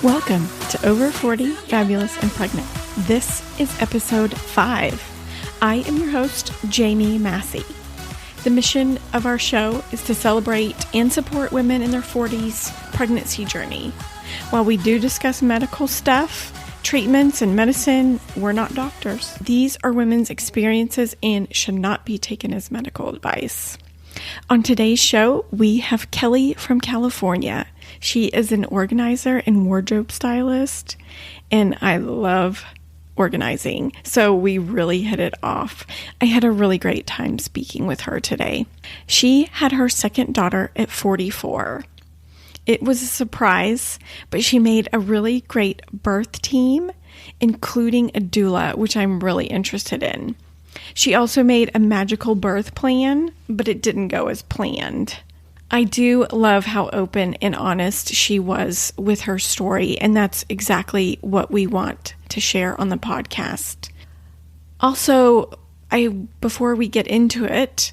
Welcome to Over 40, Fabulous and Pregnant. This is episode 5. I am your host, Jamie Massey. The mission of our show is to celebrate and support women in their 40s pregnancy journey. While we do discuss medical stuff, treatments, and medicine, we're not doctors. These are women's experiences and should not be taken as medical advice. On today's show, we have Kelli from California. She is an organizer and wardrobe stylist, and I love organizing, so we really hit it off. I had a really great time speaking with her today. She had her second daughter at 44. It was a surprise, but she made a really great birth team, including a doula, which I'm really interested in. She also made a magical birth plan, but it didn't go as planned. I do love how open and honest she was with her story, and that's exactly what we want to share on the podcast. Also, before we get into it,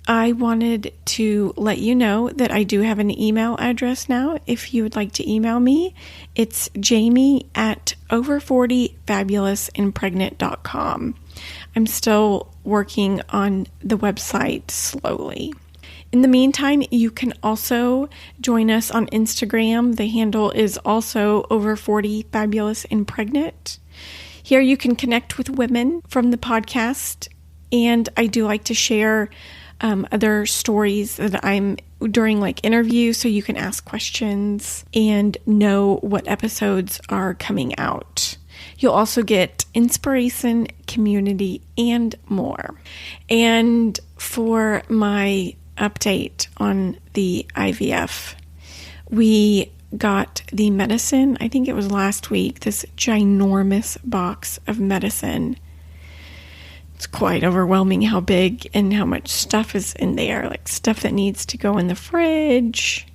I wanted to let you know that I do have an email address now. If you would like to email me, it's jamie@over40fabulousandpregnant.com. I'm still working on the website slowly. In the meantime, you can also join us on Instagram. The handle is also Over 40 Fabulous and Pregnant. Here you can connect with women from the podcast, and I do like to share other stories that I'm during interviews, so you can ask questions and know what episodes are coming out. You'll also get inspiration, community, and more. And for my update on the IVF, we got the medicine, I think it was last week, this ginormous box of medicine. It's quite overwhelming how big and how much stuff is in there, like stuff that needs to go in the fridge,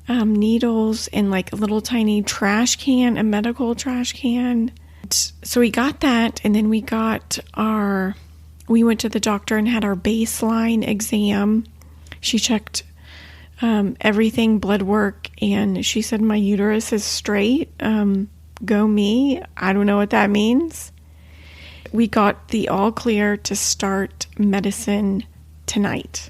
needles, and a little tiny trash can, a medical trash can. So we got that, and then we went to the doctor and had our baseline exam. She checked everything, blood work, and she said my uterus is straight. Go me. I don't know what that means. We got the all clear to start medicine tonight.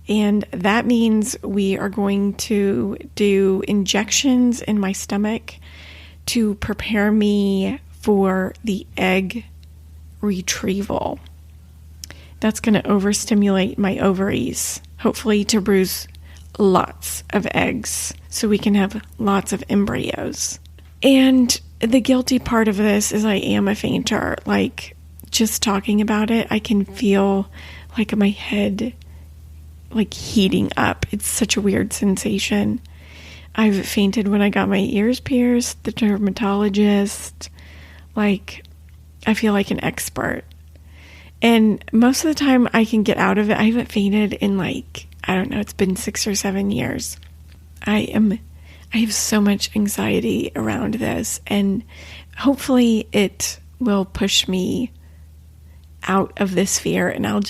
And that means we are going to do injections in my stomach to prepare me for the egg retrieval. That's going to overstimulate my ovaries, hopefully to bruise lots of eggs so we can have lots of embryos. And the guilty part of this is I am a fainter. Just talking about it, I can feel my head heating up. It's such a weird sensation. I've fainted when I got my ears pierced, the dermatologist. I feel like an expert. And most of the time I can get out of it. I haven't fainted in I don't know, it's been 6 or 7 years. I have so much anxiety around this, and hopefully it will push me out of this fear, and I'll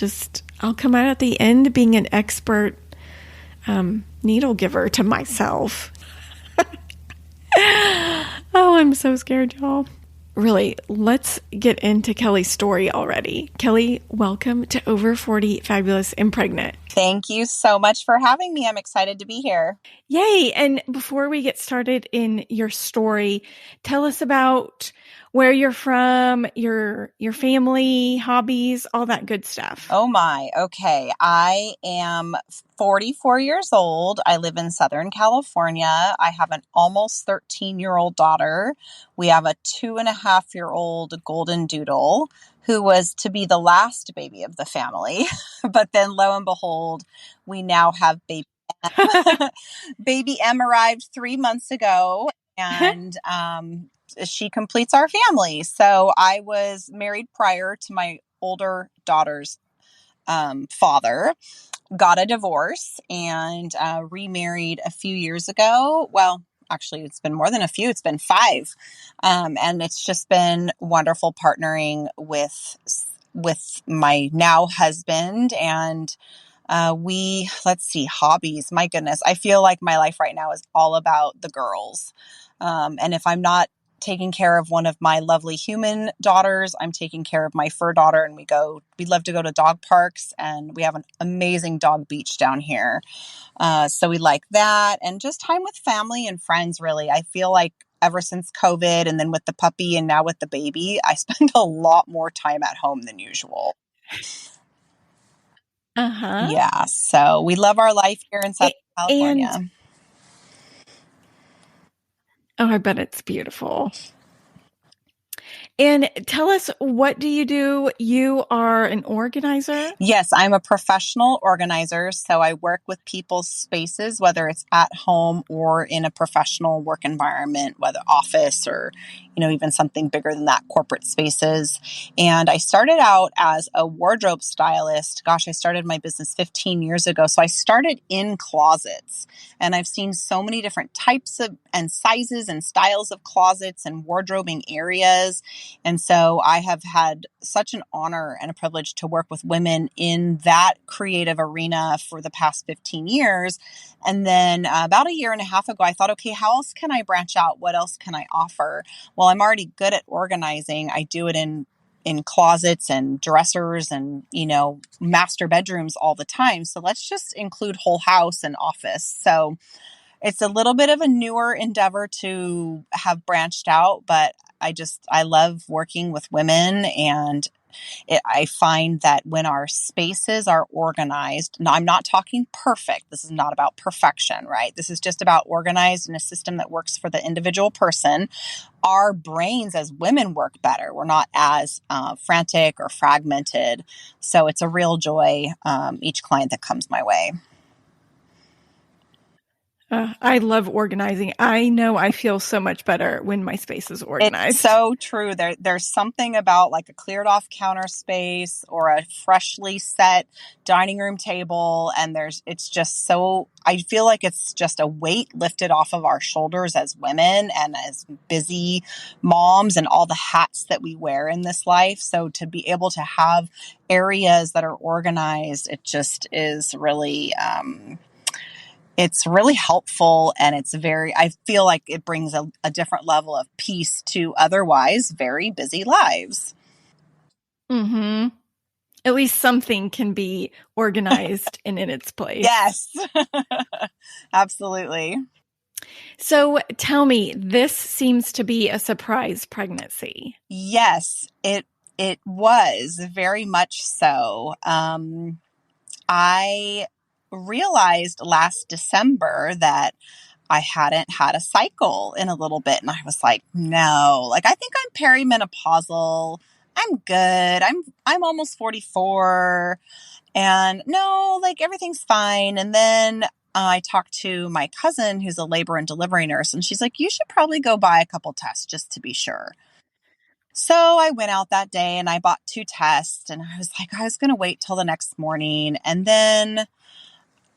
come out at the end being an expert needle giver to myself. Oh, I'm so scared, y'all. Really, let's get into Kelli's story already. Kelli, welcome to Over 40 Fabulous and Pregnant. Thank you so much for having me. I'm excited to be here. Yay. And before we get started in your story, tell us about where you're from, your family, hobbies, all that good stuff. Oh my. Okay. I am 44 years old. I live in Southern California. I have an almost 13-year-old daughter. We have a 2.5-year-old golden doodle who was to be the last baby of the family. But then lo and behold, we now have baby M. Baby M arrived 3 months ago, and she completes our family. So I was married prior to my older daughter's father, got a divorce, and remarried a few years ago. Well, actually, it's been more than a few. It's been 5. And it's just been wonderful partnering with my now husband and Let's see, hobbies. My goodness. I feel like my life right now is all about the girls. And if I'm not taking care of one of my lovely human daughters, I'm taking care of my fur daughter. And we love to go to dog parks, and we have an amazing dog beach down here. So we like that, and just time with family and friends, really. I feel like ever since COVID, and then with the puppy and now with the baby, I spend a lot more time at home than usual. Uh-huh. Yeah. So we love our life here in Southern And California. oh, I bet it's beautiful. And tell us, what do you do? You are an organizer? Yes, I'm a professional organizer. So I work with people's spaces, whether it's at home or in a professional work environment, whether office or, even something bigger than that, corporate spaces. And I started out as a wardrobe stylist. Gosh, I started my business 15 years ago. So I started in closets, and I've seen so many different types of and sizes and styles of closets and wardrobing areas. And so I have had such an honor and a privilege to work with women in that creative arena for the past 15 years. And then about a year and a half ago, I thought, okay, how else can I branch out? What else can I offer? Well, I'm already good at organizing. I do it in closets and dressers and, master bedrooms all the time. So let's just include whole house and office. So it's a little bit of a newer endeavor to have branched out, but I love working with women, and I find that when our spaces are organized, now I'm not talking perfect. This is not about perfection, right? This is just about organized in a system that works for the individual person. Our brains as women work better. We're not as frantic or fragmented. So it's a real joy, each client that comes my way. I love organizing. I know I feel so much better when my space is It's organized. so true. There's something about like a cleared off counter space or a freshly set dining room table. And it's just so, I feel like it's just a weight lifted off of our shoulders as women and as busy moms and all the hats that we wear in this life. So to be able to have areas that are organized, it just is really, it's really helpful, and I feel like it brings a different level of peace to otherwise very busy lives. Mm-hmm. At least something can be organized and in its place. Yes, absolutely. So tell me, this seems to be a surprise pregnancy. Yes, it was very much so. I realized last December that I hadn't had a cycle in a little bit. And I was like, no, like, I think I'm perimenopausal. I'm good. I'm almost 44, and no, like, everything's fine. And then I talked to my cousin who's a labor and delivery nurse, and she's like, you should probably go buy a couple tests just to be sure. So I went out that day and I bought 2 tests, and I was like, I was going to wait till the next morning. And then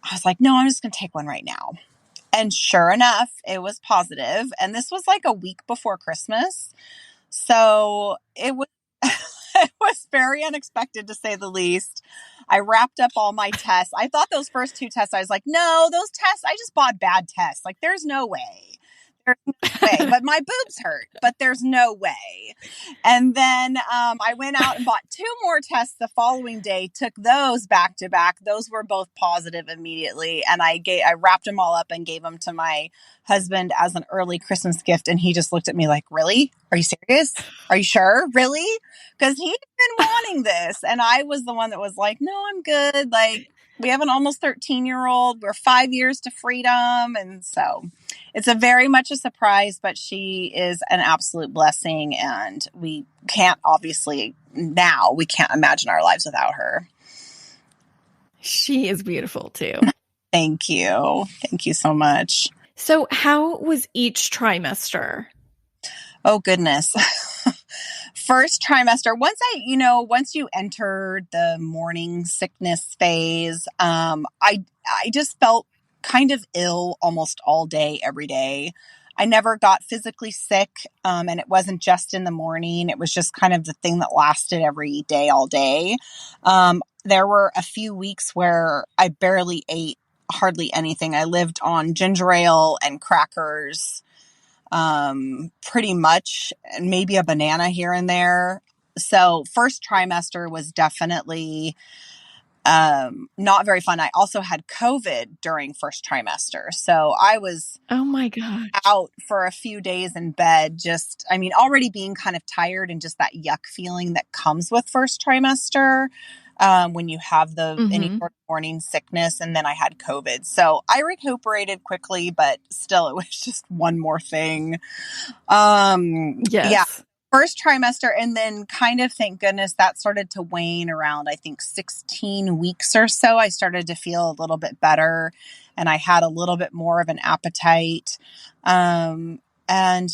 I was like, no, I'm just going to take one right now. And sure enough, it was positive. And this was like a week before Christmas. So it was, it was very unexpected, to say the least. I wrapped up all my tests. I thought those first 2 tests, I was like, no, those tests, I just bought bad tests. Like, there's no way. There's no way. But my boobs hurt, but there's no way. And then I went out and bought 2 more tests the following day, took those back to back. Those were both positive immediately. And I wrapped them all up and gave them to my husband as an early Christmas gift. And he just looked at me like, really? Are you serious? Are you sure? Really? Because he'd been wanting this. And I was the one that was like, no, I'm good. Like, we have an almost 13-year-old. We're 5 years to freedom. And so it's a very much a surprise, but she is an absolute blessing. And we can't imagine our lives without her. She is beautiful too. Thank you. Thank you so much. So how was each trimester? Oh, goodness. First trimester, once you enter the morning sickness phase, I just felt kind of ill almost all day, every day. I never got physically sick, and it wasn't just in the morning. It was just kind of the thing that lasted every day, all day. there were a few weeks where I barely ate hardly anything. I lived on ginger ale and crackers, pretty much, and maybe a banana here and there. So first trimester was definitely not very fun. I also had COVID during first trimester. So I was Oh my gosh. out for a few days in bed, just, I mean, already being kind of tired and just that yuck feeling that comes with first trimester. When you have any Mm-hmm. sort of morning sickness, and then I had COVID. So I recuperated quickly, but still it was just one more thing. Yeah, Yes. first trimester, and then kind of, thank goodness, that started to wane around, I think, 16 weeks or so. I started to feel a little bit better, and I had a little bit more of an appetite. And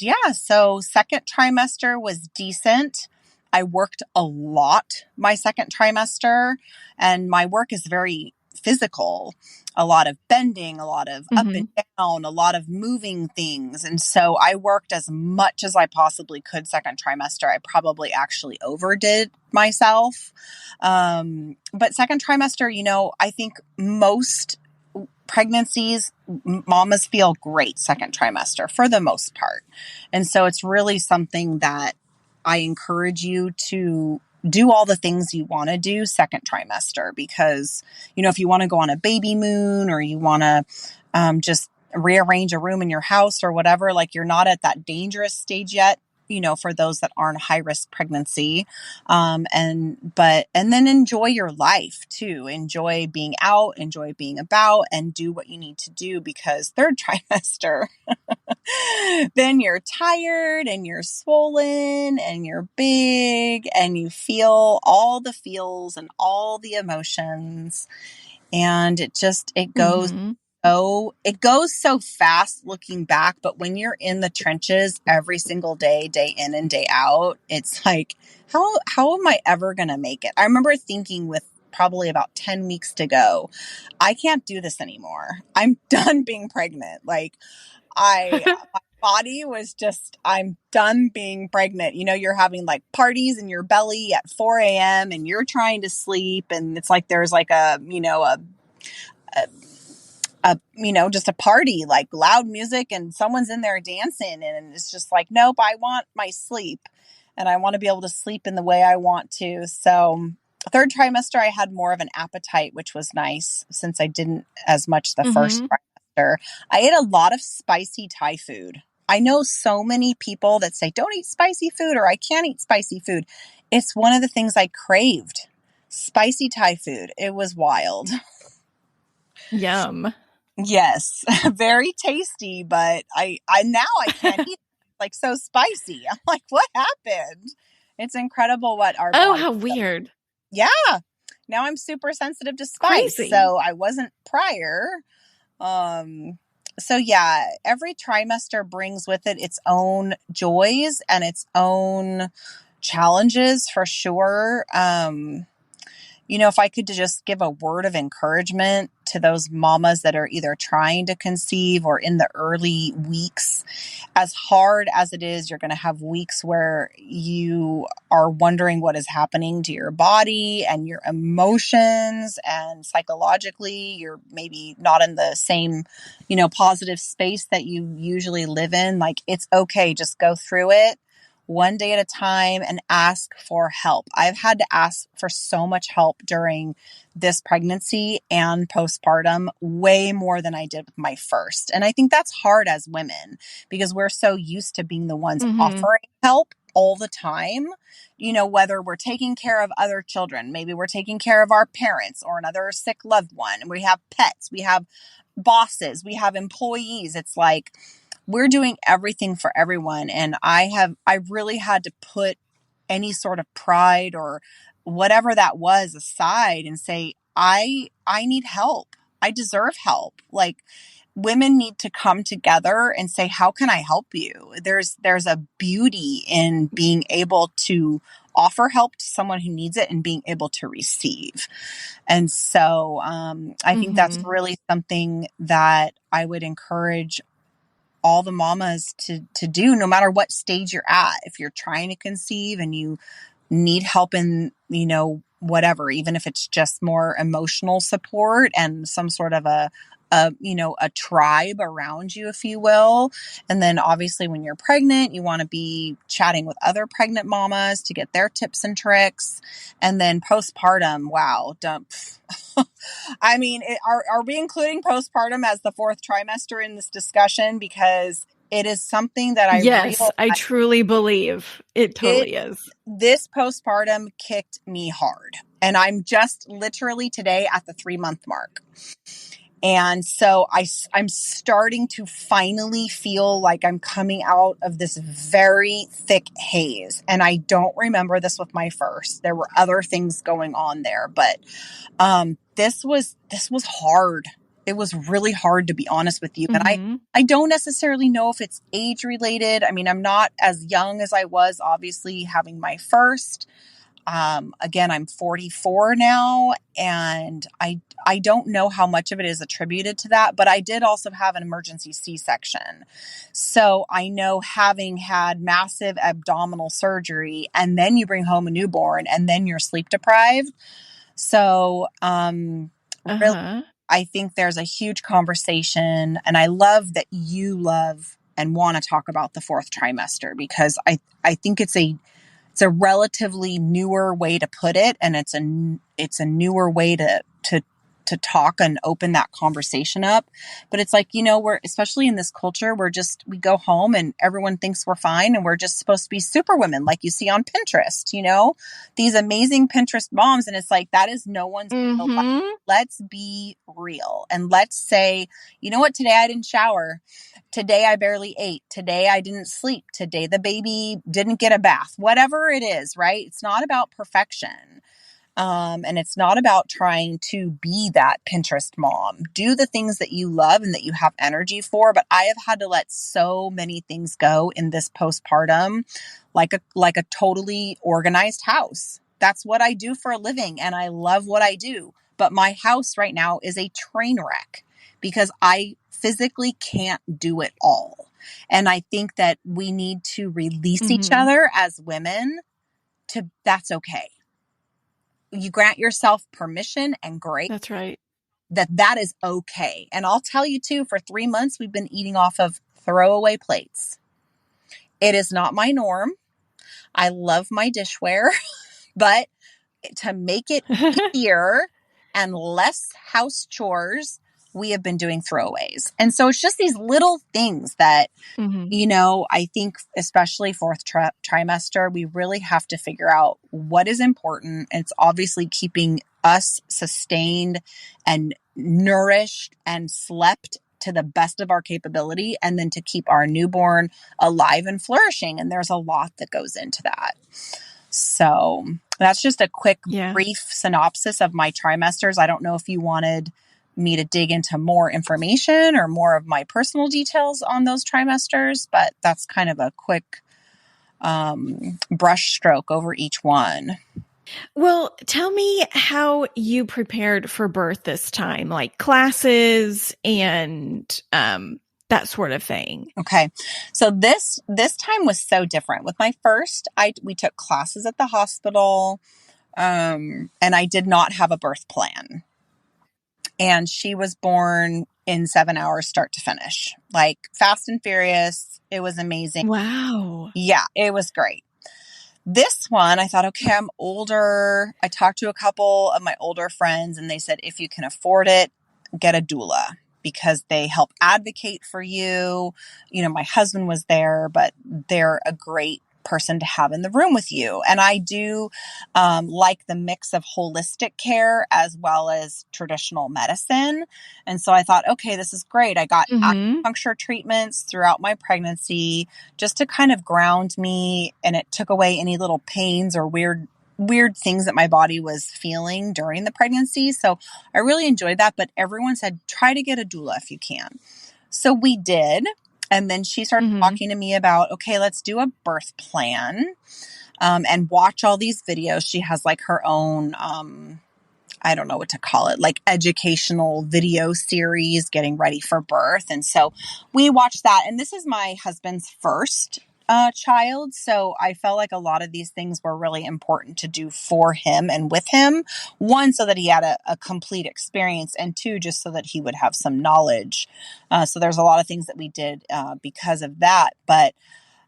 yeah, so second trimester was decent. I worked a lot my second trimester, and my work is very physical, a lot of bending, a lot of up and Mm-hmm. down, a lot of moving things. And so I worked as much as I possibly could second trimester. I probably actually overdid myself. But second trimester, I think most pregnancies, mamas feel great second trimester for the most part. And so it's really something that I encourage you to do all the things you want to do second trimester, because, if you want to go on a baby moon, or you want to just rearrange a room in your house or whatever, like, you're not at that dangerous stage yet, for those that aren't high risk pregnancy. And then enjoy your life too. Enjoy being out, enjoy being about, and do what you need to do, because third trimester, then you're tired and you're swollen and you're big and you feel all the feels and all the emotions. And Mm-hmm. it goes so fast looking back, but when you're in the trenches every single day, day in and day out, it's like, how am I ever going to make it? I remember thinking, with probably about 10 weeks to go, I can't do this anymore. I'm done being pregnant. Like, my body was just, I'm done being pregnant. You're having like parties in your belly at 4 a.m. and you're trying to sleep. And it's like, there's like just a party, like loud music, and someone's in there dancing. And it's just like, nope, I want my sleep, and I want to be able to sleep in the way I want to. So third trimester, I had more of an appetite, which was nice, since I didn't as much the first Mm-hmm. trimester. I ate a lot of spicy Thai food. I know so many people that say, don't eat spicy food, or I can't eat spicy food. It's one of the things I craved. Spicy Thai food. It was wild. Yum. Yes, very tasty, but I now I can't eat it. It's like so spicy. I'm like, what happened? It's incredible what our Oh, body. how weird. Yeah. Now I'm super sensitive to spice. Crazy. So I wasn't prior. Um so yeah, every trimester brings with it its own joys and its own challenges, for sure. If I could just give a word of encouragement to those mamas that are either trying to conceive or in the early weeks, as hard as it is, you're going to have weeks where you are wondering what is happening to your body and your emotions, and psychologically, you're maybe not in the same, positive space that you usually live in. Like, it's okay. Just go through it one day at a time and ask for help. I've had to ask for so much help during this pregnancy and postpartum, way more than I did with my first. And I think that's hard as women, because we're so used to being the ones Mm-hmm. offering help all the time. Whether we're taking care of other children, maybe we're taking care of our parents or another sick loved one. We have pets, we have bosses, we have employees. It's like, we're doing everything for everyone. And I really had to put any sort of pride or whatever that was aside and say, I need help. I deserve help. Like, women need to come together and say, how can I help you? There's a beauty in being able to offer help to someone who needs it and being able to receive. And so I think that's Mm-hmm. really something that I would encourage all the mamas to do, no matter what stage you're at. If you're trying to conceive and you need help in, whatever, even if it's just more emotional support and some sort of a tribe around you, if you will. And then obviously when you're pregnant, you want to be chatting with other pregnant mamas to get their tips and tricks. And then postpartum, wow, dump. I mean, are we including postpartum as the fourth trimester in this discussion? Because it is something that I Yes, realized I truly believe it it totally is. this postpartum kicked me hard. And I'm just literally today at the 3-month mark. And so I'm starting to finally feel like I'm coming out of this very thick haze. And I don't remember this with my first. There were other things going on there, but this was hard. It was really hard, to be honest with you. And Mm-hmm. I don't necessarily know if it's age related. I mean, I'm not as young as I was, obviously, having my first. Again, I'm 44 now, and I don't know how much of it is attributed to that, but I did also have an emergency C-section. So I know, having had massive abdominal surgery and then you bring home a newborn and then you're sleep deprived. So, really, Uh-huh. I think there's a huge conversation, and I love that you love and want to talk about the fourth trimester, because I think it's a relatively newer way to put it, and it's a newer way to talk and open that conversation up. But it's like, we're, especially in this culture, we go home and everyone thinks we're fine and we're just supposed to be super women like you see on Pinterest, these amazing Pinterest moms. And it's like, that is no one's real life. Mm-hmm. Let's be real, and let's say, you know what, today I didn't shower. Today I barely ate. Today I didn't sleep. Today the baby didn't get a bath. Whatever it is, right? It's not about perfection. And it's not about trying to be that Pinterest mom. Do the things that you love and that you have energy for. But I have had to let so many things go in this postpartum, like a totally organized house. That's what I do for a living, and I love what I do. But my house right now is a train wreck because I physically can't do it all. And I think that we need to release each Mm-hmm. other as women to, that's okay. You grant yourself permission and grace That's right. that is okay. And I'll tell you too, for 3 months, we've been eating off of throwaway plates. It is not my norm. I love my dishware, but to make it easier and less house chores, we have been doing throwaways. And so it's just these little things that, Mm-hmm. I think especially fourth trimester, we really have to figure out what is important. And it's obviously keeping us sustained and nourished and slept to the best of our capability, and then to keep our newborn alive and flourishing. And there's a lot that goes into that. So that's just a quick, Yeah. brief synopsis of my trimesters. I don't know if you wanted me to dig into more information or more of my personal details on those trimesters, but that's kind of a quick brush stroke over each one. Well, tell me how you prepared for birth this time, like classes and that sort of thing. Okay. So this time was so different. With my first, we took classes at the hospital, and I did not have a birth plan. And she was born in 7 hours, start to finish, like fast and furious. It was amazing. Wow. Yeah, it was great. This one, I thought, okay, I'm older. I talked to a couple of my older friends, and they said, if you can afford it, get a doula, because they help advocate for you. My husband was there, but they're a great person to have in the room with you. And I do like the mix of holistic care as well as traditional medicine. And so I thought, okay, this is great. I got Mm-hmm. acupuncture treatments throughout my pregnancy just to kind of ground me, and it took away any little pains or weird things that my body was feeling during the pregnancy. So I really enjoyed that. But everyone said, try to get a doula if you can. So we did. And then she started Mm-hmm. talking to me about, okay, let's do a birth plan, and watch all these videos. She has like her own, I don't know what to call it, like educational video series getting ready for birth. And so we watched that. And this is my husband's first. child. So I felt like a lot of these things were really important to do for him and with him. One, so that he had a complete experience, and two, just so that he would have some knowledge. So there's a lot of things that we did because of that. But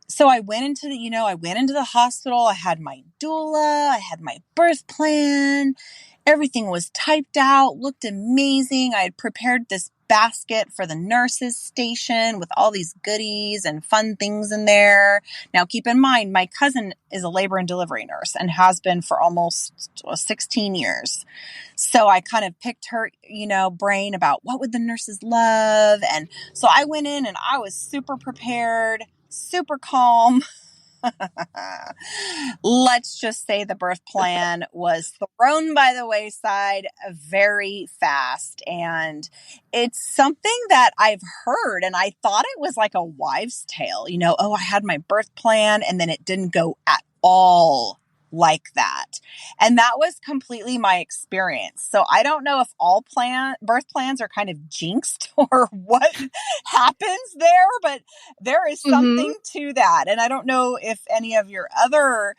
so I went into I went into the hospital. I had my doula. I had my birth plan. Everything was typed out, looked amazing. I had prepared this basket for the nurses station with all these goodies and fun things in there. Now, keep in mind, my cousin is a labor and delivery nurse and has been for almost 16 years. So I kind of picked her, brain about what would the nurses love. And so I went in and I was super prepared, super calm. Let's just say the birth plan was thrown by the wayside very fast. And it's something that I've heard, and I thought it was like a wives' tale, oh, I had my birth plan and then it didn't go at all like that. And that was completely my experience. So I don't know if all birth plans are kind of jinxed or what happens there, but there is Mm-hmm. something to that. And I don't know if any of your other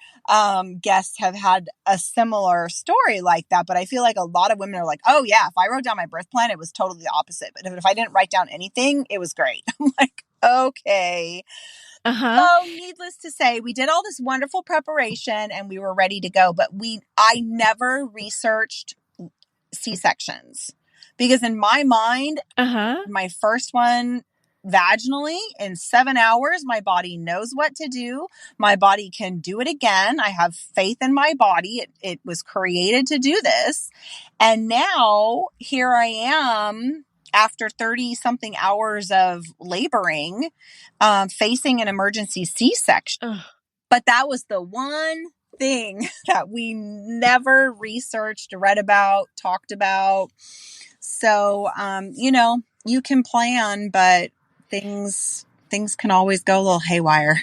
guests have had a similar story like that, but I feel like a lot of women are like, oh yeah, if I wrote down my birth plan, it was totally the opposite. But if I didn't write down anything, it was great. I'm like, okay. Uh-huh. So needless to say, we did all this wonderful preparation and we were ready to go, but I never researched C-sections because in my mind, Uh-huh. my first one vaginally in 7 hours, my body knows what to do. My body can do it again. I have faith in my body. It was created to do this. And now here I am after 30 something hours of laboring, facing an emergency C-section. Ugh. But that was the one thing that we never researched, read about, talked about. So, you can plan, but things can always go a little haywire.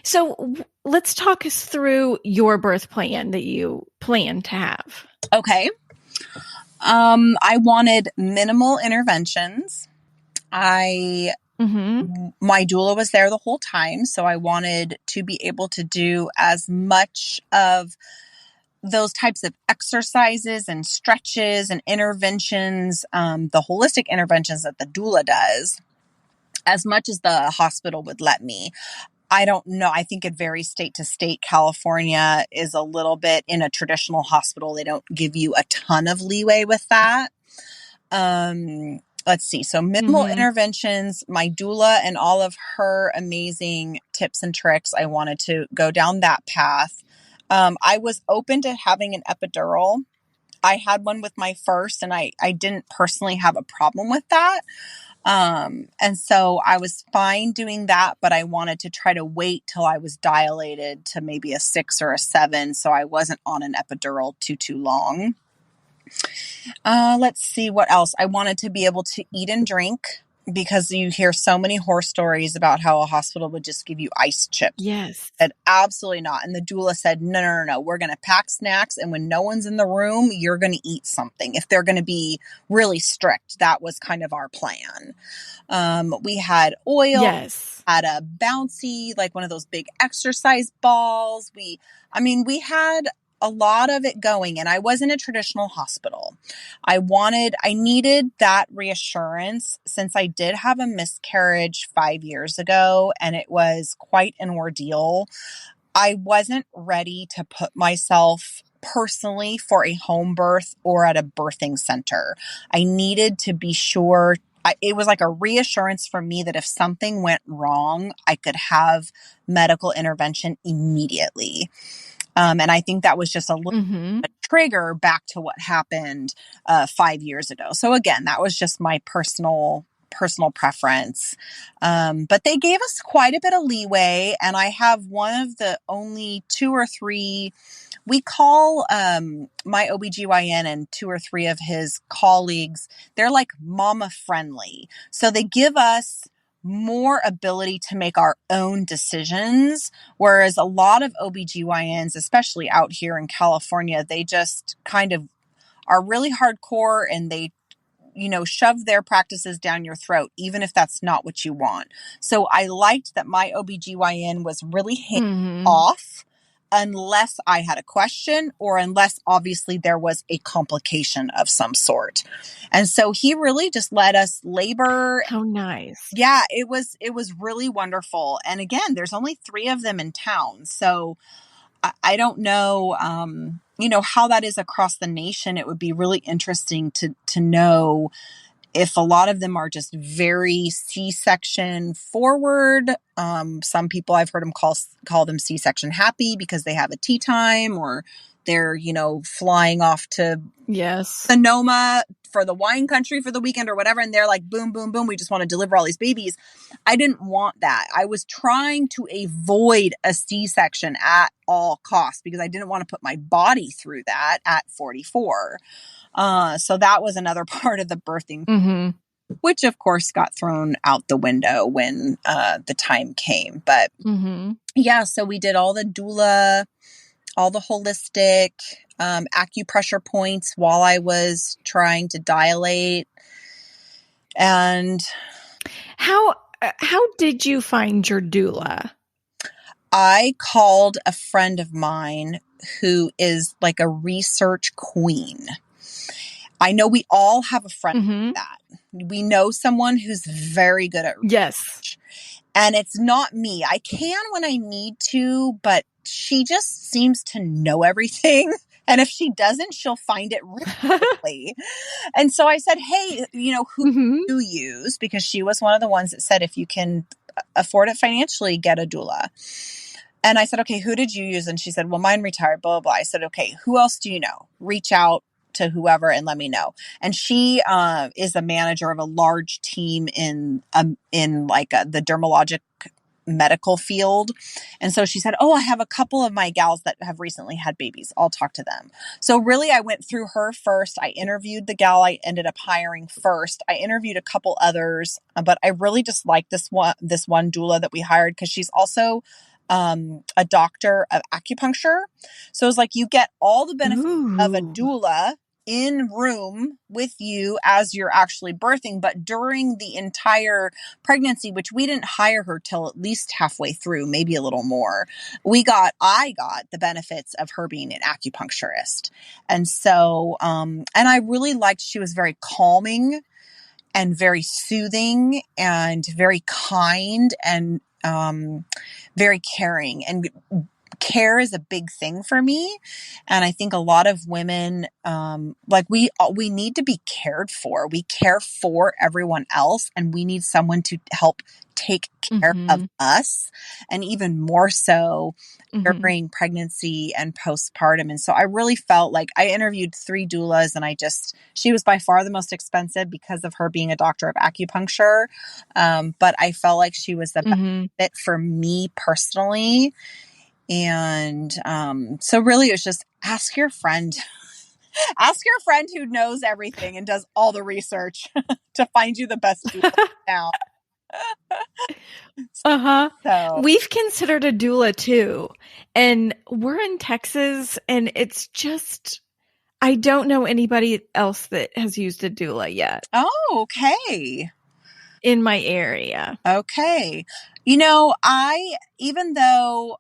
So let's talk us through your birth plan that you plan to have. Okay. I wanted minimal interventions. Mm-hmm. My doula was there the whole time, so I wanted to be able to do as much of those types of exercises and stretches and interventions, the holistic interventions that the doula does, as much as the hospital would let me. I don't know. I think it varies state to state. California is a little bit in a traditional hospital. They don't give you a ton of leeway with that. Let's see. So minimal Mm-hmm. interventions, my doula and all of her amazing tips and tricks. I wanted to go down that path. I was open to having an epidural. I had one with my first and I didn't personally have a problem with that. And so I was fine doing that, but I wanted to try to wait till I was dilated to maybe a 6 or a 7. So I wasn't on an epidural too long. Let's see what else. I wanted to be able to eat and drink because you hear so many horror stories about how a hospital would just give you ice chips. Yes. I said, absolutely not. And the doula said, no. We're going to pack snacks. And when no one's in the room, you're going to eat something. If they're going to be really strict, that was kind of our plan. We had oil, Yes. had a bouncy, like one of those big exercise balls. We had a lot of it going, and I was in a traditional hospital. I needed that reassurance since I did have a miscarriage 5 years ago and it was quite an ordeal. I wasn't ready to put myself personally for a home birth or at a birthing center. I needed to be sure. It was like a reassurance for me that if something went wrong, I could have medical intervention immediately. And I think that was just a little Mm-hmm. trigger back to what happened 5 years ago. So again, that was just my personal preference. But they gave us quite a bit of leeway. And I have one of the only 2 or 3, we call my OBGYN and 2 or 3 of his colleagues, they're like mama friendly. So they give us more ability to make our own decisions. Whereas a lot of OBGYNs, especially out here in California, they just kind of are really hardcore and they shove their practices down your throat, even if that's not what you want. So I liked that my OBGYN was really hands Mm-hmm. off unless I had a question or unless obviously there was a complication of some sort. And so he really just let us labor. How nice. Yeah, it was really wonderful. And again, there's only 3 of them in town. So I don't know, how that is across the nation. It would be really interesting to know if a lot of them are just very C-section forward. Some people I've heard them call them C-section happy because they have a tea time, or they're, flying off to Yes. Sonoma for the wine country for the weekend or whatever. And they're like, boom, boom, boom. We just want to deliver all these babies. I didn't want that. I was trying to avoid a C-section at all costs because I didn't want to put my body through that at 44. So that was another part of the birthing, Mm-hmm. which of course got thrown out the window when the time came. But Mm-hmm. yeah, so we did all the doula, all the holistic acupressure points while I was trying to dilate. And How did you find your doula? I called a friend of mine who is like a research queen. I know we all have a friend Mm-hmm. like that. We know someone who's very good at Yes. research. And it's not me. I can when I need to, but she just seems to know everything. And if she doesn't, she'll find it really quickly. And so I said, hey, who Mm-hmm. do you use? Because she was one of the ones that said, if you can afford it financially, get a doula. And I said, okay, who did you use? And she said, well, mine retired, blah, blah, blah. I said, okay, who else do you know? Reach out to whoever and let me know. And she is a manager of a large team in the dermatologic medical field. And so she said, oh, I have a couple of my gals that have recently had babies. I'll talk to them. So really, I went through her first. I interviewed the gal I ended up hiring first. I interviewed a couple others, but I really just liked this one doula that we hired because she's also a doctor of acupuncture. So it's like you get all the benefits of a Ooh. doula in room with you as you're actually birthing, but during the entire pregnancy, which we didn't hire her till at least halfway through, maybe a little more, I got the benefits of her being an acupuncturist. And so, and I really liked, she was very calming and very soothing and very kind and very caring. And care is a big thing for me. And I think a lot of women, we need to be cared for. We care for everyone else, and we need someone to help take care of Mm-hmm. us, and even more so Mm-hmm. during pregnancy and postpartum. And so I really felt like I interviewed 3 doulas, and she was by far the most expensive because of her being a doctor of acupuncture. But I felt like she was the best Mm-hmm. fit for me personally. And so really it was just ask your friend. Ask your friend who knows everything and does all the research to find you the best doula now. Uh-huh. So, We've considered a doula too. And we're in Texas, and it's just, I don't know anybody else that has used a doula yet oh, okay. in my area. Okay. Even though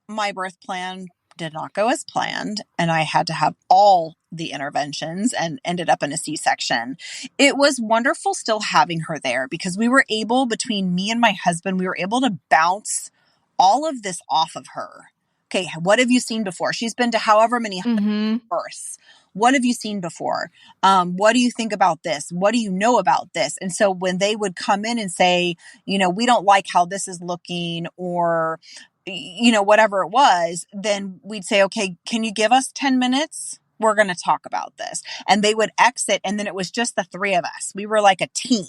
my birth plan did not go as planned and I had to have all the interventions and ended up in a C-section, it was wonderful still having her there because we were able, between me and my husband, we were able to bounce all of this off of her. Okay, what have you seen before? She's been to however many Mm-hmm. births. What have you seen before? What do you think about this? What do you know about this? And so when they would come in and say, we don't like how this is looking, or, whatever it was, then we'd say, okay, can you give us 10 minutes? We're going to talk about this. And they would exit. And then it was just the 3 of us. We were like a team.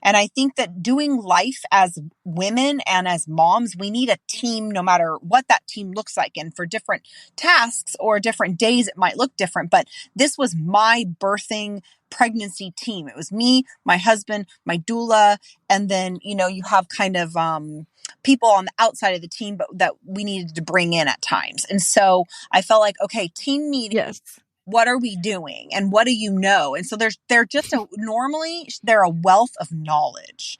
And I think that doing life as women and as moms, we need a team no matter what that team looks like. And for different tasks or different days, it might look different. But this was my birthing pregnancy team. It was me, my husband, my doula, and then, you have kind of people on the outside of the team, but that we needed to bring in at times. And so I felt like, okay, team meeting, Yes. what are we doing? And what do you know? And so normally they're a wealth of knowledge.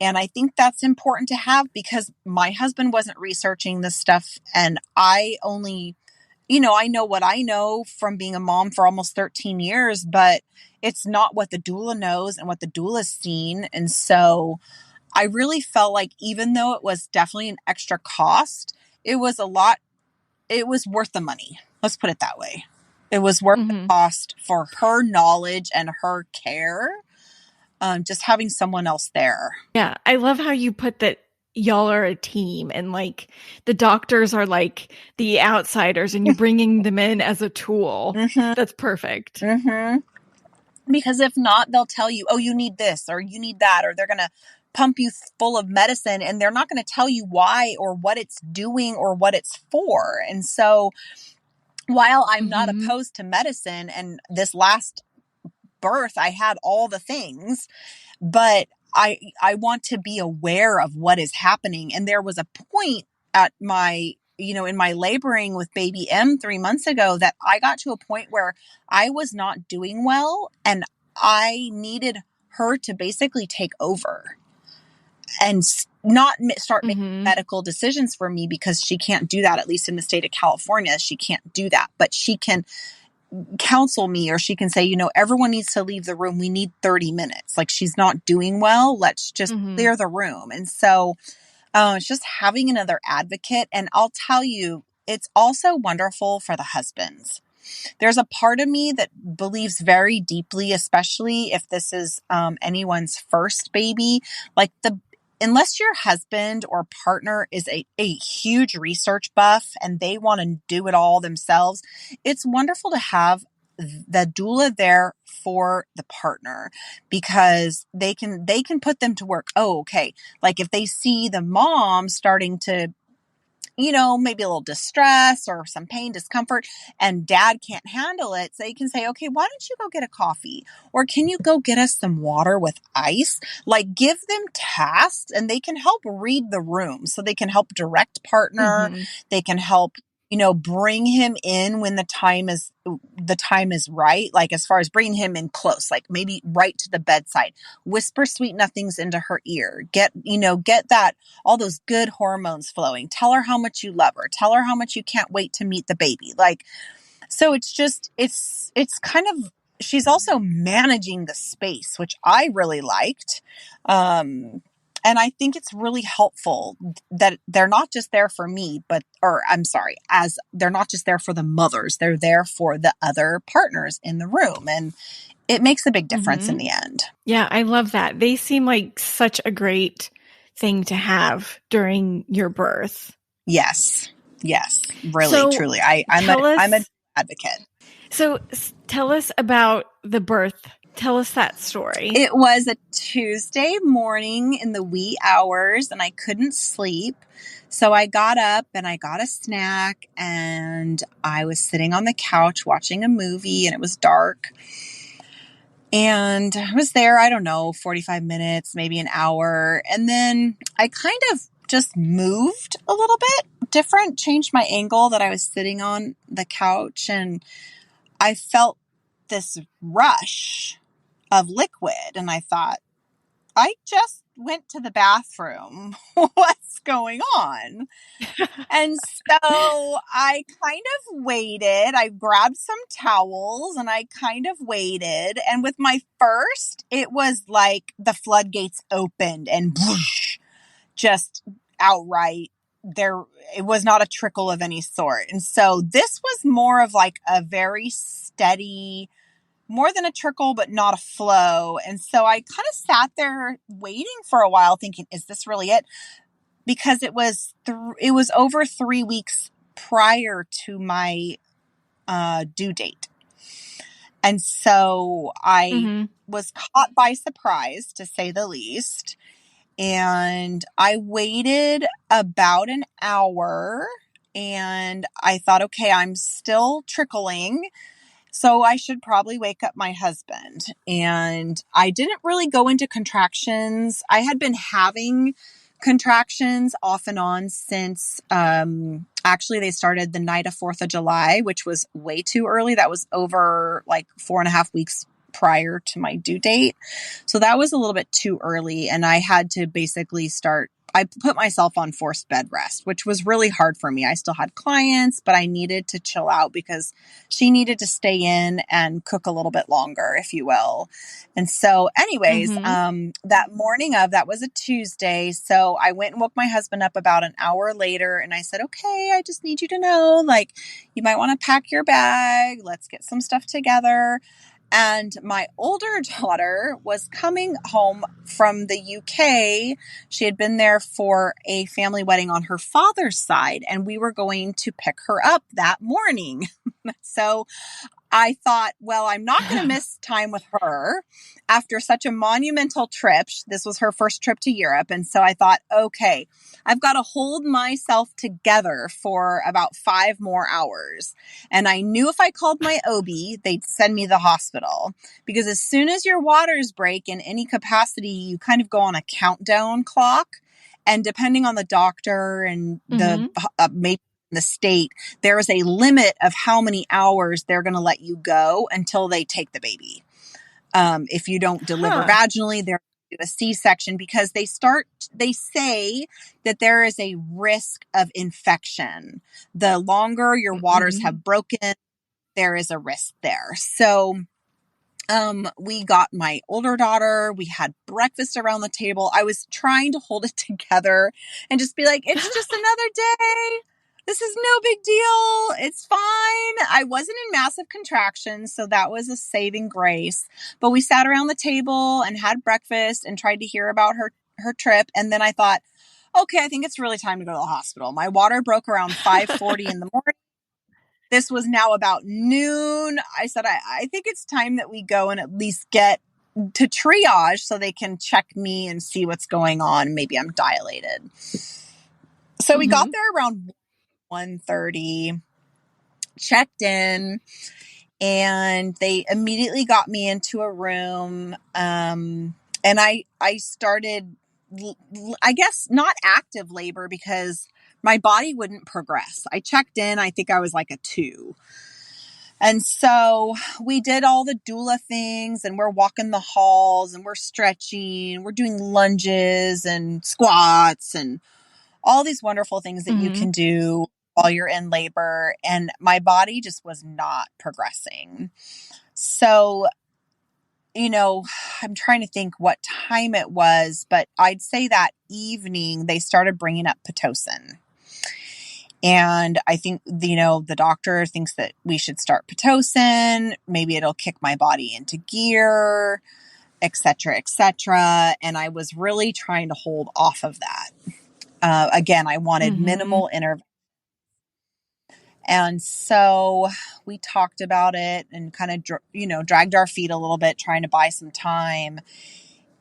And I think that's important to have because my husband wasn't researching this stuff. And I only, I know what I know from being a mom for almost 13 years, but it's not what the doula knows and what the doula's seen. And so I really felt like even though it was definitely an extra cost, it was worth the money. Let's put it that way. It was worth the cost for her knowledge and her care. Just having someone else there. Yeah. I love how you put that y'all are a team and like the doctors are like the outsiders and you're bringing them in as a tool. That's perfect. Because if not, they'll tell you, oh, you need this or you need that, or they're going to pump you full of medicine and they're not going to tell you why or what it's doing or what it's for. And so while I'm not opposed to medicine, and this last birth, I had all the things, but I want to be aware of what is happening. And there was a point at my, in my laboring with baby M 3 months ago that I got to a point where I was not doing well and I needed her to basically take over and not start making medical decisions for me, because she can't do that. At least in the state of California, she can't do that, but she can counsel me, or she can say, everyone needs to leave the room. We need 30 minutes. Like, she's not doing well. Let's just clear the room. And so it's just having another advocate. And I'll tell you, it's also wonderful for the husbands. There's a part of me that believes very deeply, especially if this is anyone's first baby, like unless your husband or partner is a huge research buff and they want to do it all themselves, it's wonderful to have the doula there for the partner, because they can put them to work. Oh, okay. Like if they see the mom starting to, maybe a little distress or some pain, discomfort, and dad can't handle it, so you can say, okay, why don't you go get a coffee? Or can you go get us some water with ice? Like, give them tasks and they can help read the room. So they can help direct partner. They can help, bring him in when the time is right. Like, as far as bringing him in close, like maybe right to the bedside, whisper sweet nothings into her ear, get that, all those good hormones flowing, tell her how much you love her, tell her how much you can't wait to meet the baby. Like, so it's just, it's kind of, she's also managing the space, which I really liked. And I think it's really helpful that they're not just there for me, as they're not just there for the mothers, they're there for the other partners in the room. And it makes a big difference in the end. Yeah, I love that. They seem like such a great thing to have during your birth. Yes, really, truly. I'm an advocate. So tell us about the birth. Tell us that story. It was a Tuesday morning in the wee hours and I couldn't sleep. So I got up and I got a snack and I was sitting on the couch watching a movie, and it was dark. And I was there, I don't know, 45 minutes, maybe an hour. And then I kind of just moved a little bit different, changed my angle that I was sitting on the couch, and I felt this rush of liquid. And I thought, I just went to the bathroom. What's going on? And so I kind of waited. I grabbed some towels and I kind of waited. And with my first, it was like the floodgates opened and whoosh, just outright there. It was not a trickle of any sort. And so this was more of like a very steady, more than a trickle, but not a flow. And so I kind of sat there waiting for a while thinking, is this really it? Because it was over 3 weeks prior to my due date. And so I was caught by surprise, to say the least. And I waited about an hour and I thought, okay, I'm still trickling, so I should probably wake up my husband. And I didn't really go into contractions. I had been having contractions off and on since I Actually, they started the night of 4th of July, which was way too early. That was over like 4.5 weeks prior to my due date. So that was a little bit too early. And I had to basically I put myself on forced bed rest, which was really hard for me. I still had clients, but I needed to chill out because she needed to stay in and cook a little bit longer, if you will. And so anyways, that morning that was a Tuesday. So I went and woke my husband up about an hour later and I said, okay, I just need you to know, like, you might want to pack your bag. Let's get some stuff together. And my older daughter was coming home from the UK. She had been there for a family wedding on her father's side, and we were going to pick her up that morning. So I thought, well, I'm not going to miss time with her after such a monumental trip. This was her first trip to Europe. And so I thought, okay, I've got to hold myself together for about 5 more hours. And I knew if I called my OB, they'd send me to the hospital, because as soon as your waters break in any capacity, you kind of go on a countdown clock. And depending on the doctor and the maybe the state, there is a limit of how many hours they're going to let you go until they take the baby. If you don't deliver vaginally, they're going to do a C-section, because they say that there is a risk of infection. The longer your waters have broken, there is a risk there. So we got my older daughter. We had breakfast around the table. I was trying to hold it together and just be like, it's just another day. This is no big deal. It's fine. I wasn't in massive contractions, so that was a saving grace. But we sat around the table and had breakfast and tried to hear about her trip. And then I thought, okay, I think it's really time to go to the hospital. My water broke around 5:40 in the morning. This was now about noon. I said, I think it's time that we go and at least get to triage so they can check me and see what's going on. Maybe I'm dilated. So we got there around 1:30, checked in, and they immediately got me into a room. And I started, I guess, not active labor because my body wouldn't progress. I checked in, I think I was like a 2. And so we did all the doula things, and we're walking the halls and we're stretching, we're doing lunges and squats and all these wonderful things that you can do while you're in labor. And my body just was not progressing. So, I'm trying to think what time it was, but I'd say that evening they started bringing up Pitocin. And I think, the doctor thinks that we should start Pitocin. Maybe it'll kick my body into gear, et cetera, et cetera. And I was really trying to hold off of that. Again, I wanted minimal intervention. And so we talked about it and kind of, dragged our feet a little bit, trying to buy some time.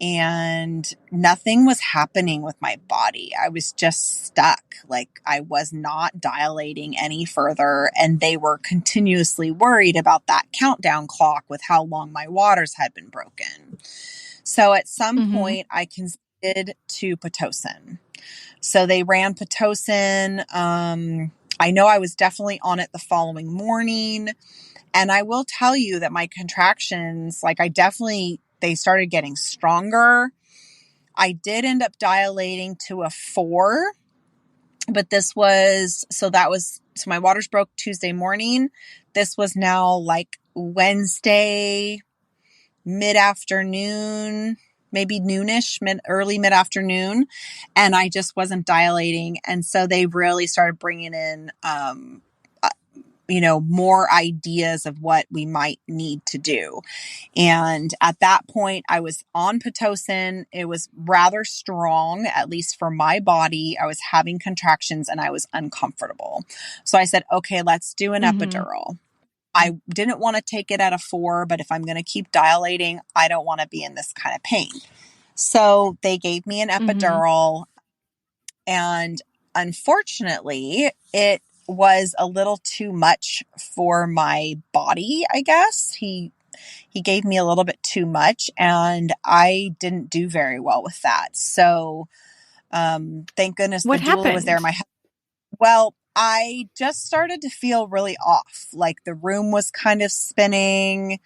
And nothing was happening with my body. I was just stuck. Like, I was not dilating any further. And they were continuously worried about that countdown clock with how long my waters had been broken. So at some point I consented to Pitocin. So they ran Pitocin. I know I was definitely on it the following morning. And I will tell you that my contractions, they started getting stronger. I did end up dilating to a 4, but so my waters broke Tuesday morning. This was now like Wednesday, mid-afternoon, maybe noonish, early mid-afternoon. And I just wasn't dilating. And so they really started bringing in, more ideas of what we might need to do. And at that point, I was on Pitocin. It was rather strong, at least for my body. I was having contractions and I was uncomfortable. So I said, okay, let's do an epidural. I didn't want to take it at a 4, but if I'm going to keep dilating, I don't want to be in this kind of pain. So they gave me an epidural, and unfortunately, it was a little too much for my body, I guess. He gave me a little bit too much, and I didn't do very well with that. So, thank goodness What the doula happened? was there. Well, I just started to feel really off. Like the room was kind of spinning,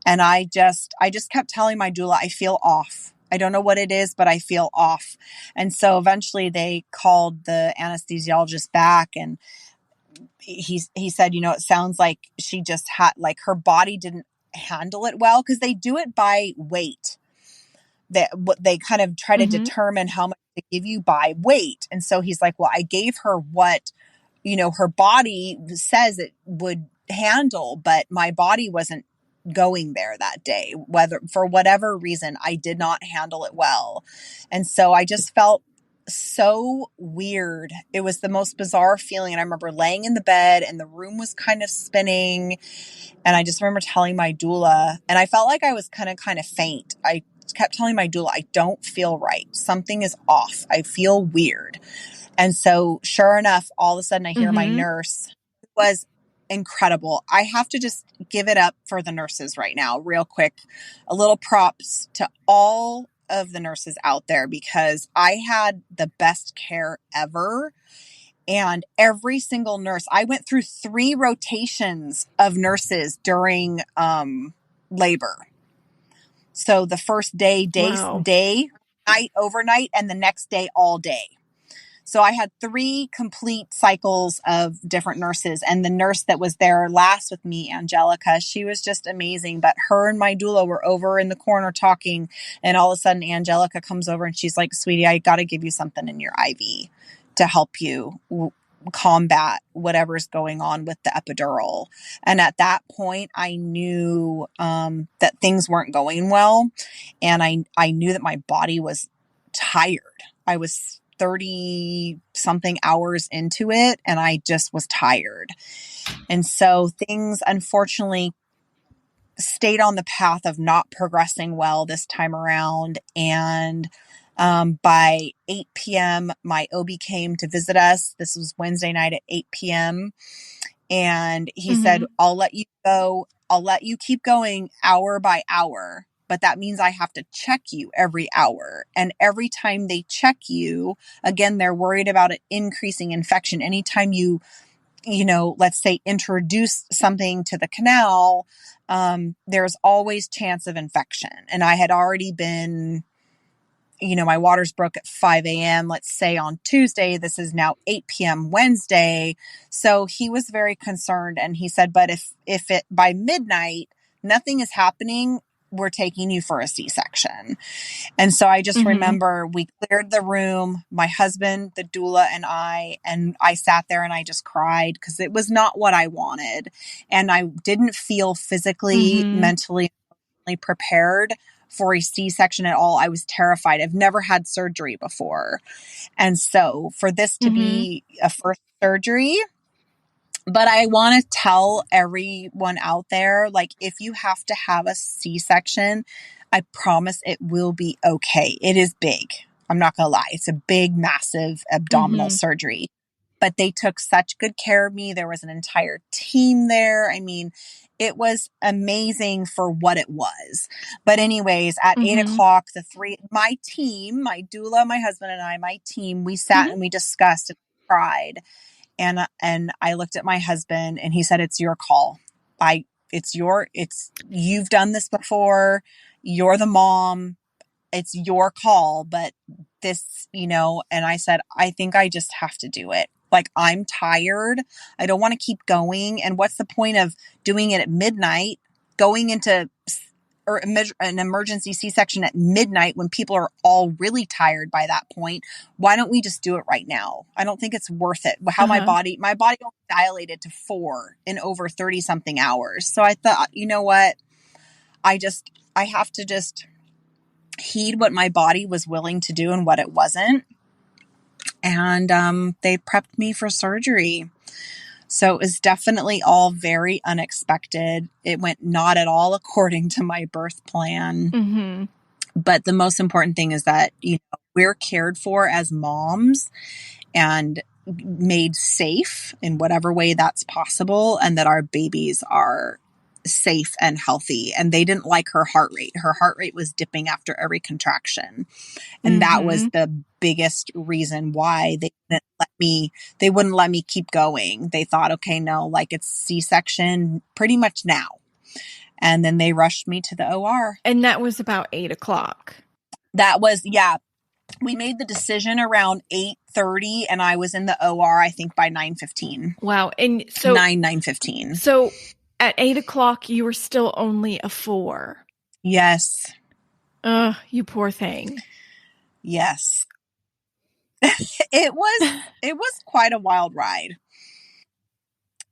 and I just kept telling my doula, I feel off. I don't know what it is, but I feel off. And so eventually they called the anesthesiologist back, and he said, it sounds like she just had, like, her body didn't handle it well, because they do it by weight. They kind of try to Mm-hmm. determine how much to give you by weight. And so he's like, well, I gave her what, her body says it would handle, but my body wasn't going there that day. Whether for whatever reason, I did not handle it well. And so I just felt so weird. It was the most bizarre feeling. And I remember laying in the bed and the room was kind of spinning. And I just remember telling my doula, and I felt like I was kind of faint. I kept telling my doula, I don't feel right. Something is off. I feel weird. And so sure enough, all of a sudden I hear my Mm-hmm. nurse. It was incredible. I have to just give it up for the nurses right now, real quick. A little props to all of the nurses out there, because I had the best care ever. And every single nurse, I went through 3 rotations of nurses during labor. So the first day, Wow. night, overnight, and the next day, all day. So I had 3 complete cycles of different nurses. And the nurse that was there last with me, Angelica, she was just amazing. But her and my doula were over in the corner talking. And all of a sudden, Angelica comes over and she's like, sweetie, I got to give you something in your IV to help you combat whatever's going on with the epidural. And at that point, I knew that things weren't going well. And I knew that my body was tired. I was 30 something hours into it, and I just was tired. And so things unfortunately stayed on the path of not progressing well this time around. And by 8 p.m., my OB came to visit us. This was Wednesday night at 8 p.m. And he said, Mm-hmm. I'll let you go. I'll let you keep going hour by hour. But that means I have to check you every hour. And every time they check you, again, they're worried about an increasing infection. Anytime let's say introduce something to the canal, there's always chance of infection. And I had already been, my waters broke at 5 a.m., let's say on Tuesday. This is now 8 p.m. Wednesday. So he was very concerned. And he said, but if it by midnight, nothing is happening, we're taking you for a C-section. And so I just Mm-hmm. remember we cleared the room, my husband, the doula, and I sat there and I just cried, because it was not what I wanted. And I didn't feel physically, Mm-hmm. mentally prepared for a C-section at all. I was terrified. I've never had surgery before. And so for this to Mm-hmm. be a first surgery, but I want to tell everyone out there, like, if you have to have a C-section, I promise it will be okay. It is big. I'm not going to lie. It's a big, massive abdominal Mm-hmm. surgery. But they took such good care of me. There was an entire team there. I mean, it was amazing for what it was. But anyways, at 8 Mm-hmm. o'clock, my team, my doula, my husband and I, my team, we sat and we discussed and cried. And I looked at my husband and he said, it's your call. You've done this before. You're the mom. It's your call. But this, and I said, I think I just have to do it. Like, I'm tired. I don't want to keep going. And what's the point of doing it at midnight, going into or an emergency C-section at midnight when people are all really tired by that point? Why don't we just do it right now? I don't think it's worth it. How my Uh-huh. body only dilated to 4 in over 30 something hours. So I thought, you know what? I have to just heed what my body was willing to do and what it wasn't. And they prepped me for surgery. So it was definitely all very unexpected. It went not at all according to my birth plan. Mm-hmm. But the most important thing is that, we're cared for as moms and made safe in whatever way that's possible, and that our babies are safe and healthy. And they didn't like her heart rate. Her heart rate was dipping after every contraction. And that was Mm-hmm. the biggest reason why they wouldn't let me keep going. They thought, okay, no, like it's C-section pretty much now. And then they rushed me to the OR. And that was about 8 o'clock. That was, yeah, we made the decision around 8:30 and I was in the OR, I think by 9:15. Wow. And so 9:15. So at 8 o'clock, you were still only a 4. Yes. You poor thing. Yes. It was quite a wild ride.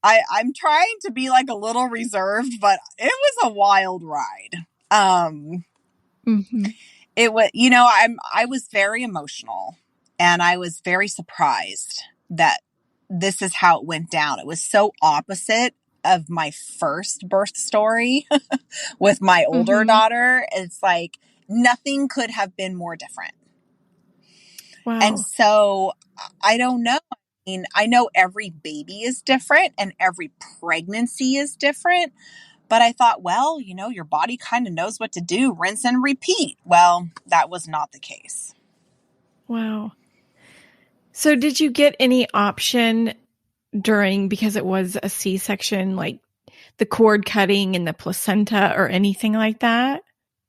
I'm trying to be like a little reserved, but it was a wild ride. Mm-hmm. It was, I was very emotional and I was very surprised that this is how it went down. It was so opposite of my first birth story with my older Mm-hmm. daughter. It's like nothing could have been more different. Wow. And so I don't know. I mean, I know every baby is different and every pregnancy is different. But I thought, well, your body kind of knows what to do, rinse and repeat. Well, that was not the case. Wow. So did you get any option because it was a C-section, like the cord cutting and the placenta or anything like that?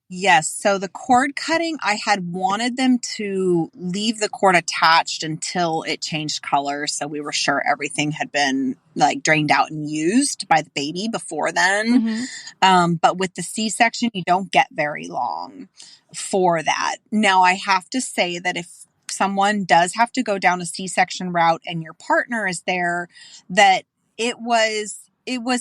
Yes. So the cord cutting, I had wanted them to leave the cord attached until it changed color. So we were sure everything had been like drained out and used by the baby before then. Mm-hmm. But with the C-section, you don't get very long for that. Now, I have to say that if someone does have to go down a C-section route and your partner is there, that it was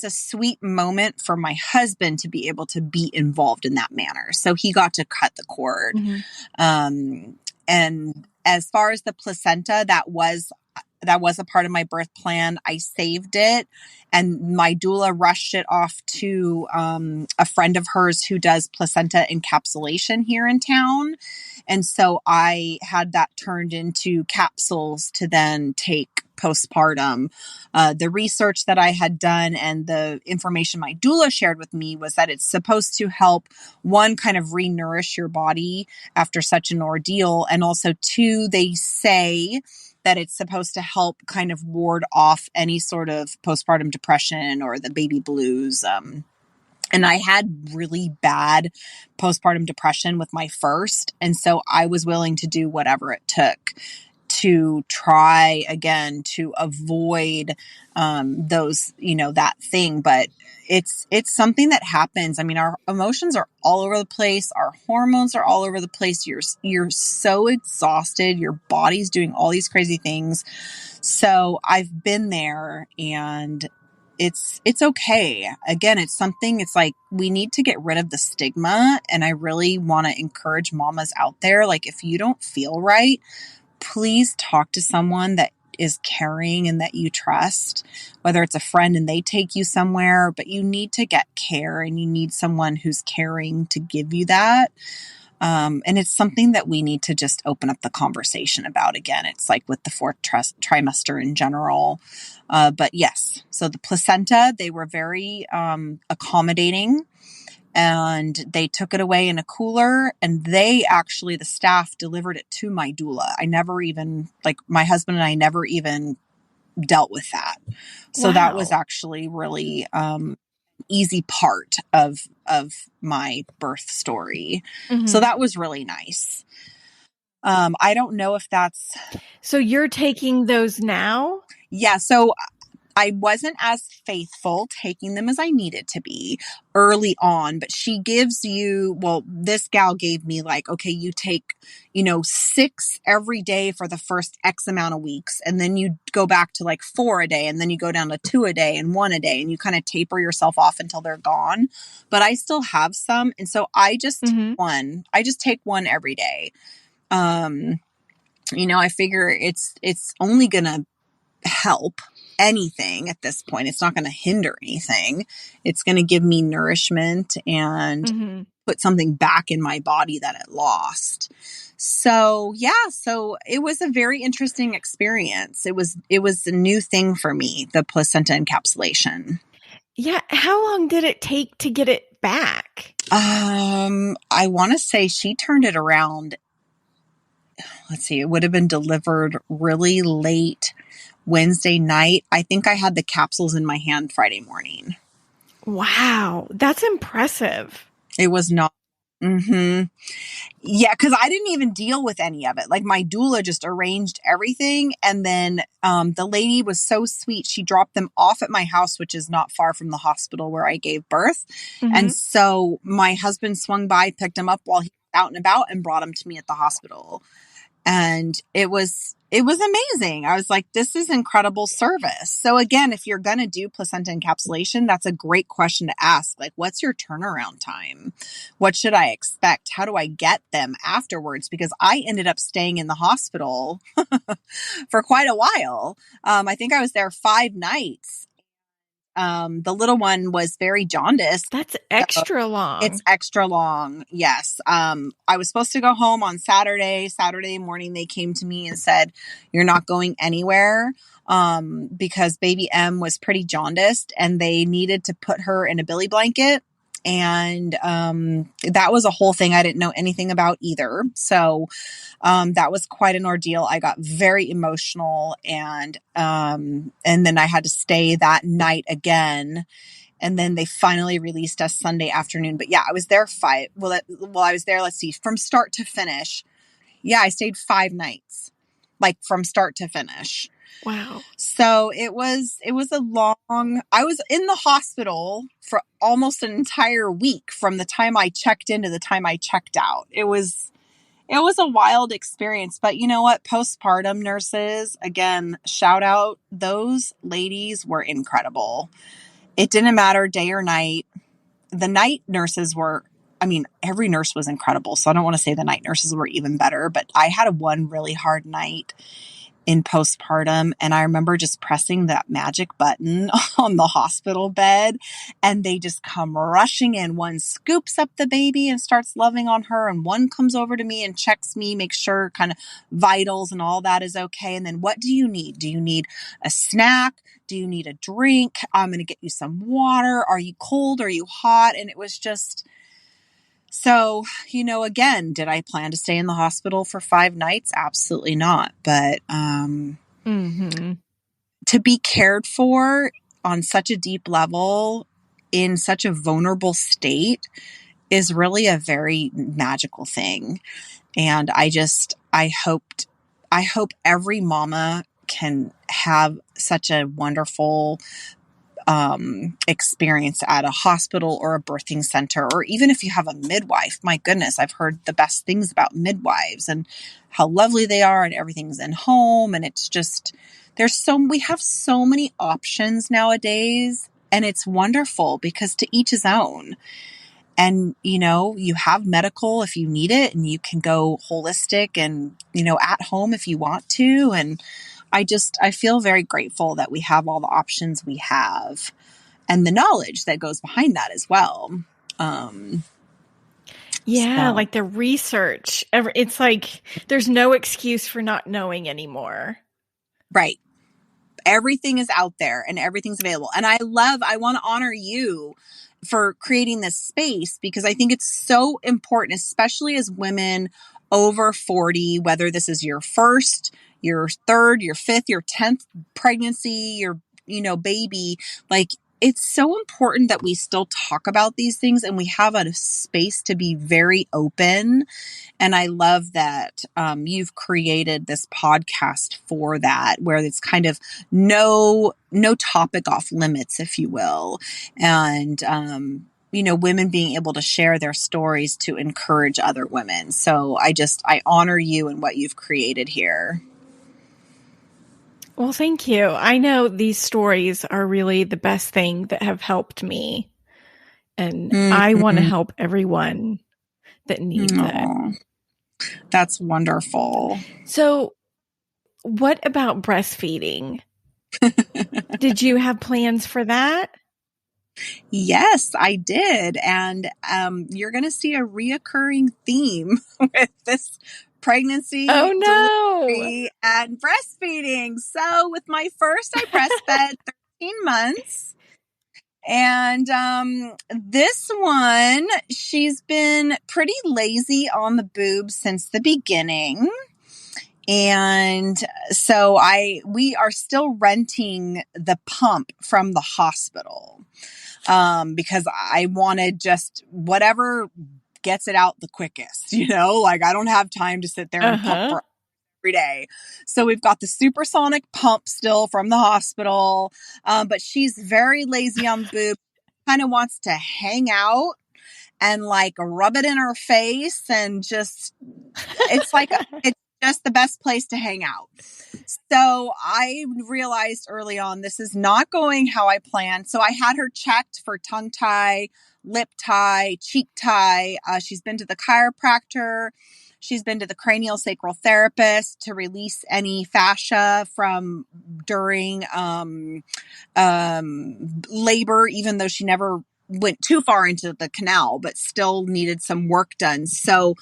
a sweet moment for my husband to be able to be involved in that manner. So he got to cut the cord. Mm-hmm. And as far as the placenta, that was a part of my birth plan. I saved it and my doula rushed it off to a friend of hers who does placenta encapsulation here in town. And so I had that turned into capsules to then take postpartum. The research that I had done and the information my doula shared with me was that it's supposed to help, one, kind of re-nourish your body after such an ordeal. And also, two, they say that it's supposed to help kind of ward off any sort of postpartum depression or the baby blues. And I had really bad postpartum depression with my first. And so I was willing to do whatever it took to try again to avoid those, that thing. But it's something that happens. I mean, our emotions are all over the place. Our hormones are all over the place. You're so exhausted. Your body's doing all these crazy things. So I've been there and it's okay. Again, it's like we need to get rid of the stigma. And I really want to encourage mamas out there. Like, if you don't feel right, please talk to someone that is caring and that you trust, whether it's a friend and they take you somewhere, but you need to get care and you need someone who's caring to give you that. And it's something that we need to just open up the conversation about. Again, it's like with the fourth trimester in general. But yes, so the placenta, they were very accommodating. And they took it away in a cooler and the staff delivered it to my doula. My husband and I never even dealt with that. So that was Wow. actually really easy part of my birth story. Mm-hmm. So that was really nice. I don't know if that's... So you're taking those now? Yeah. So I wasn't as faithful taking them as I needed to be early on, but she gives you, this gal gave me like, okay, you take, 6 every day for the first X amount of weeks. And then you go back to like 4 a day and then you go down to 2 a day and 1 a day and you kind of taper yourself off until they're gone. But I still have some. And so I just take one every day. I figure it's only going to help anything at this point. It's not going to hinder anything. It's going to give me nourishment and put something back in my body that it lost. So it was a very interesting experience. It was a new thing for me, the placenta encapsulation. Yeah. How long did it take to get it back? I want to say she turned it around. Let's see, it would have been delivered really late Wednesday night. I think I had the capsules in my hand Friday morning. Wow. That's impressive. It was not. Hmm. Yeah, because I didn't even deal with any of it. Like my doula just arranged everything. And then the lady was so sweet. She dropped them off at my house, which is not far from the hospital where I gave birth. And Hmm. so my husband swung by, picked him up while he was out and about, and brought him to me at the hospital. And it was amazing. I was like, this is incredible service. So again, if you're going to do placenta encapsulation, that's a great question to ask. Like, what's your turnaround time? What should I expect? How do I get them afterwards? Because I ended up staying in the hospital for quite a while. I think I was there 5 nights. The little one was very jaundiced. That's So extra it's long. extra long. Yes. I was supposed to go home on Saturday. Saturday morning, they came to me and said, "You're not going anywhere." Because baby M was pretty jaundiced and they needed to put her in a billy blanket. And that was a whole thing I didn't know anything about either. So that was quite an ordeal. I got very emotional, and then I had to stay that night again, and then they finally released us Sunday afternoon. But yeah, I was there I was there, let's see, from start to finish. Yeah, I stayed 5 nights, like from start to finish. Wow. So it was a long, I was in the hospital for almost an entire week from the time I checked in to the time I checked out. It was a wild experience, but you know what? Postpartum nurses, again, shout out, those ladies were incredible. It didn't matter day or night. The night nurses were, I mean, every nurse was incredible. So I don't want to say the night nurses were even better, but I had one really hard night in postpartum. And I remember just pressing that magic button on the hospital bed, and they just come rushing in. One scoops up the baby and starts loving on her. And one comes over to me and checks me, makes sure kind of vitals and all that is okay. And then, what do you need? Do you need a snack? Do you need a drink? I'm going to get you some water. Are you cold? Are you hot? And it was just, so, again, did I plan to stay in the hospital for 5 nights? Absolutely not. But Hmm. to be cared for on such a deep level in such a vulnerable state is really a very magical thing. And I hope every mama can have such a wonderful experience at a hospital or a birthing center, or even if you have a midwife. My goodness, I've heard the best things about midwives and how lovely they are, and everything's in home. And it's just, we have so many options nowadays, and it's wonderful because to each his own. And, you have medical if you need it, and you can go holistic and, at home if you want to. And I feel very grateful that we have all the options we have, and the knowledge that goes behind that as well. Um, Yeah, so, like the research. It's like there's no excuse for not knowing anymore. right. Everything is out there and everything's available. And I want to honor you for creating this space, because I think it's so important, especially as women over 40, whether this is your first, your third, your fifth, your 10th pregnancy, your, baby, like, it's so important that we still talk about these things and we have a space to be very open. And I love that you've created this podcast for that, where it's kind of no topic off limits, if you will. And, women being able to share their stories to encourage other women. So I honor you and what you've created here. Well, thank you. I know these stories are really the best thing that have helped me, and I want to Mm-hmm. help everyone that needs it. Oh, that's wonderful. So, what about breastfeeding? Did you have plans for that? Yes, I did. And you're going to see a reoccurring theme with this Oh pregnancy, no. delivery, and breastfeeding. So, with my first, I breastfed 13 months. And this one, she's been pretty lazy on the boobs since the beginning. And so we are still renting the pump from the hospital because I wanted just whatever gets it out the quickest, like I don't have time to sit there and pump for every day. So we've got the supersonic pump still from the hospital, but she's very lazy on boob. Kind of wants to hang out and like rub it in her face and just it's like it's just the best place to hang out. So I realized early on this is not going how I planned. So I had her checked for tongue tie, lip tie, cheek tie. She's been to the chiropractor. She's been to the cranial sacral therapist to release any fascia from during labor, even though she never went too far into the canal, but still needed some work done. So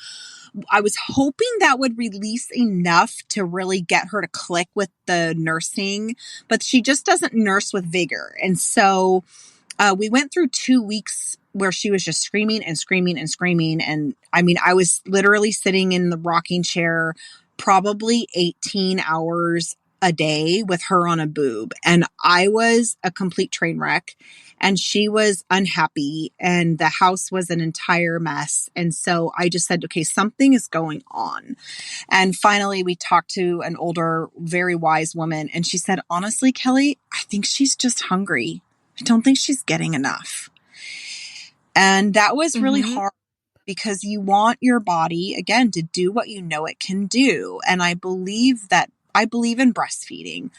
I was hoping that would release enough to really get her to click with the nursing, but she just doesn't nurse with vigor. And so we went through 2 weeks where she was just screaming and screaming and screaming. And I mean, I was literally sitting in the rocking chair probably 18 hours a day with her on a boob. And I was a complete train wreck. And she was unhappy and the house was an entire mess. And so I just said, okay, something is going on. And finally we talked to an older, very wise woman. And she said, honestly, Kelli, I think she's just hungry. I don't think she's getting enough. And that was really hard because you want your body, again, to do what you know it can do. And I believe in breastfeeding.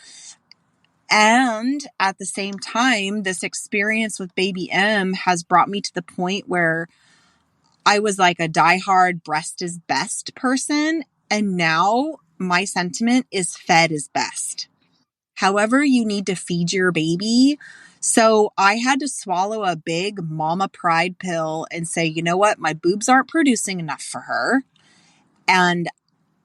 And at the same time, this experience with baby M has brought me to the point where I was like a diehard breast is best person. And now my sentiment is fed is best. However, you need to feed your baby. So I had to swallow a big mama pride pill and say, you know what? My boobs aren't producing enough for her. And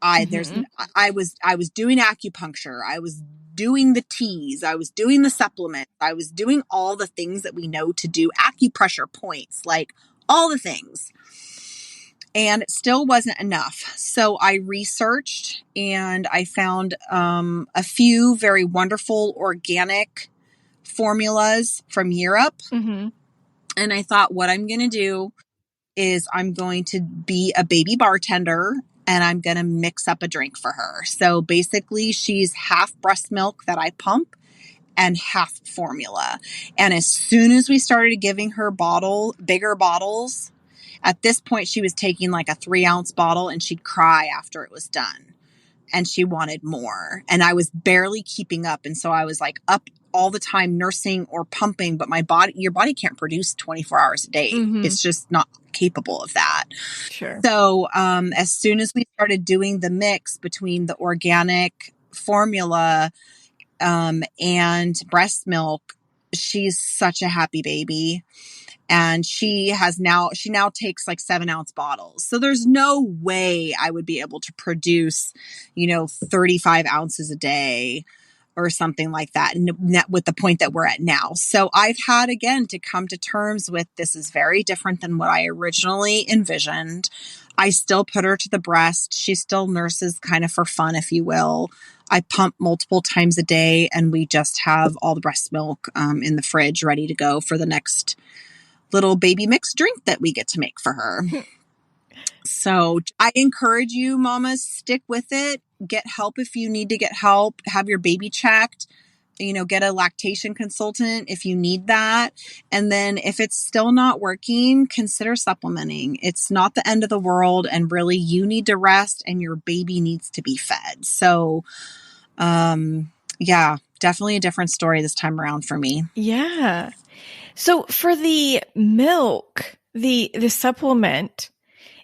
I was doing acupuncture. I was doing the teas. I was doing the supplements. I was doing all the things that we know to do, acupressure points, like all the things. And it still wasn't enough. So I researched and I found a few very wonderful organic formulas from Europe. And I thought, what I'm going to do is I'm going to be a baby bartender and I'm going to mix up a drink for her. So basically she's half breast milk that I pump and half formula. And as soon as we started giving her bigger bottles, at this point she was taking like a 3-ounce bottle and she'd cry after it was done. And she wanted more. And I was barely keeping up. And so I was like up all the time nursing or pumping, but your body can't produce 24 hours a day. It's just not capable of that. Sure. So as soon as we started doing the mix between the organic formula and breast milk, she's such a happy baby. And she now takes like 7-ounce bottles. So there's no way I would be able to produce, 35 ounces a day or something like that. And with the point that we're at now. So I've had, again, to come to terms with this is very different than what I originally envisioned. I still put her to the breast. She still nurses kind of for fun, if you will. I pump multiple times a day and we just have all the breast milk in the fridge ready to go for the next little baby mix drink that we get to make for her. So I encourage you, mamas, stick with it. Get help if you need to get help. Have your baby checked. Get a lactation consultant if you need that. And then if it's still not working, consider supplementing. It's not the end of the world. And really, you need to rest and your baby needs to be fed. So, yeah, definitely a different story this time around for me. Yeah. So for the milk, the supplement,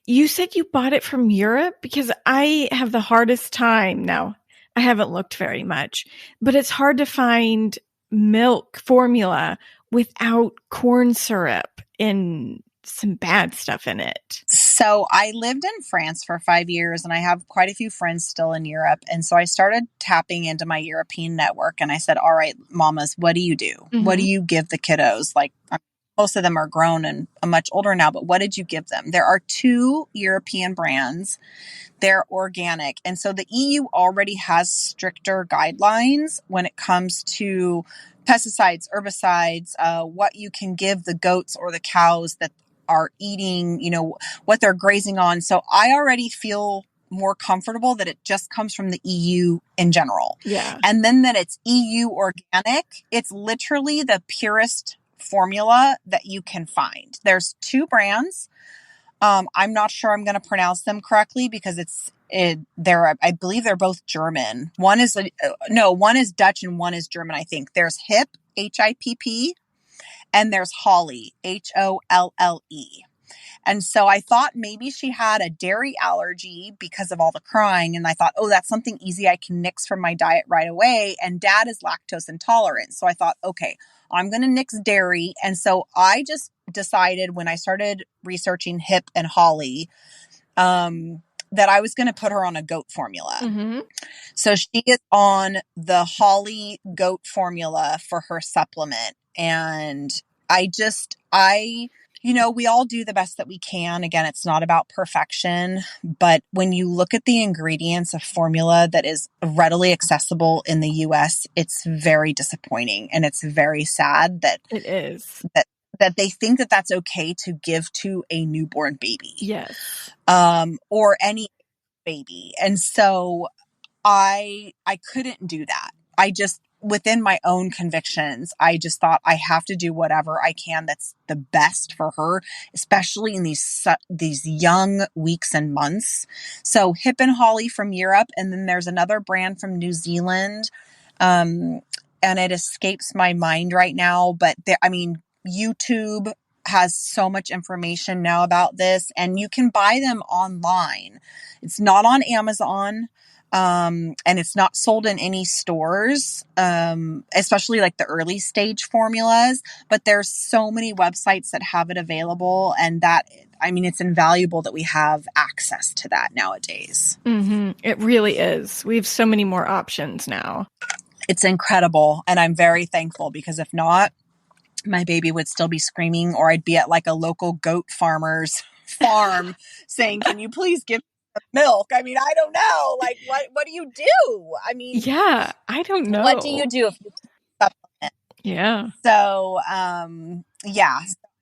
you said you bought it from Europe? Because I have the hardest time now. I haven't looked very much, but it's hard to find milk formula without corn syrup and some bad stuff in it. So I lived in France for 5 years and I have quite a few friends still in Europe. And so I started tapping into my European network and I said, all right, mamas, what do you do? What do Mm-hmm. you give the kiddos? Like most of them are grown and much older now, but what did you give them? There are two European brands. They're organic. And so the EU already has stricter guidelines when it comes to pesticides, herbicides, what you can give the goats or the cows that are eating, what they're grazing on. So I already feel more comfortable that it just comes from the EU in general. Yeah. And then that it's EU organic. It's literally the purest formula that you can find. There's two brands. I'm not sure I'm going to pronounce them correctly because I believe they're both German. One is Dutch and one is German, I think. There's HIPP, and there's Holly, HOLLE. And so I thought maybe she had a dairy allergy because of all the crying. And I thought, oh, that's something easy I can nix from my diet right away. And dad is lactose intolerant. So I thought, okay, I'm going to nix dairy. And so I just decided when I started researching Hip and Holly, that I was going to put her on a goat formula. Mm-hmm. So she is on the Holly goat formula for her supplement. And we all do the best that we can. Again, it's not about perfection, but when you look at the ingredients of formula that is readily accessible in the US, it's very disappointing. And it's very sad that It is. that they think that that's okay to give to a newborn baby. Yes. Or any baby. And so I couldn't do that. I just, within my own convictions, I just thought I have to do whatever I can that's the best for her, especially in these young weeks and months. So Hip and Holly from Europe, and then there's another brand from New Zealand, and it escapes my mind right now. But YouTube has so much information now about this, and you can buy them online. It's not on Amazon. And it's not sold in any stores, especially like the early stage formulas, but there's so many websites that have it available. And it's invaluable that we have access to that nowadays. Mm-hmm. It really is. We have so many more options now. It's incredible. And I'm very thankful because if not, my baby would still be screaming, or I'd be at like a local goat farmer's farm saying, can you please give milk? I don't know. Like, what do you do? Yeah, I don't know. What do you do if you supplement? Yeah. So,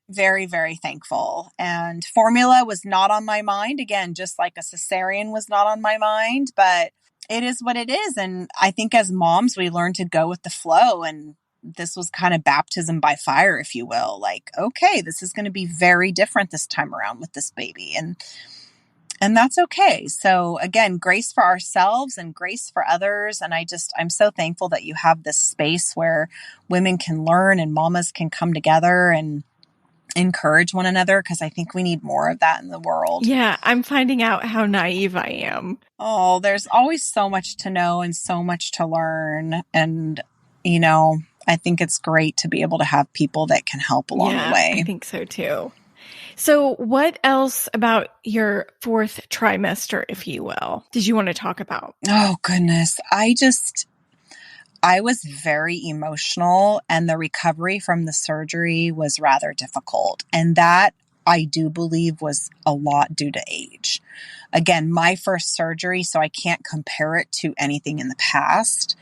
very, very thankful. And formula was not on my mind. Again, just like a cesarean was not on my mind, but it is what it is. And I think as moms, we learn to go with the flow, and this was kind of baptism by fire, if you will. Like, okay, this is going to be very different this time around with this baby. And that's okay. So again, grace for ourselves and grace for others. And I'm so thankful that you have this space where women can learn and mamas can come together and encourage one another, because I think we need more of that in the world. Yeah, I'm finding out how naive I am. Oh, there's always so much to know and so much to learn. And, I think it's great to be able to have people that can help along the way. I think so too. So what else about your fourth trimester, if you will, did you want to talk about? Oh, goodness. I was very emotional, and the recovery from the surgery was rather difficult. And that, I do believe, was a lot due to age. Again, my first surgery, so I can't compare it to anything in the past,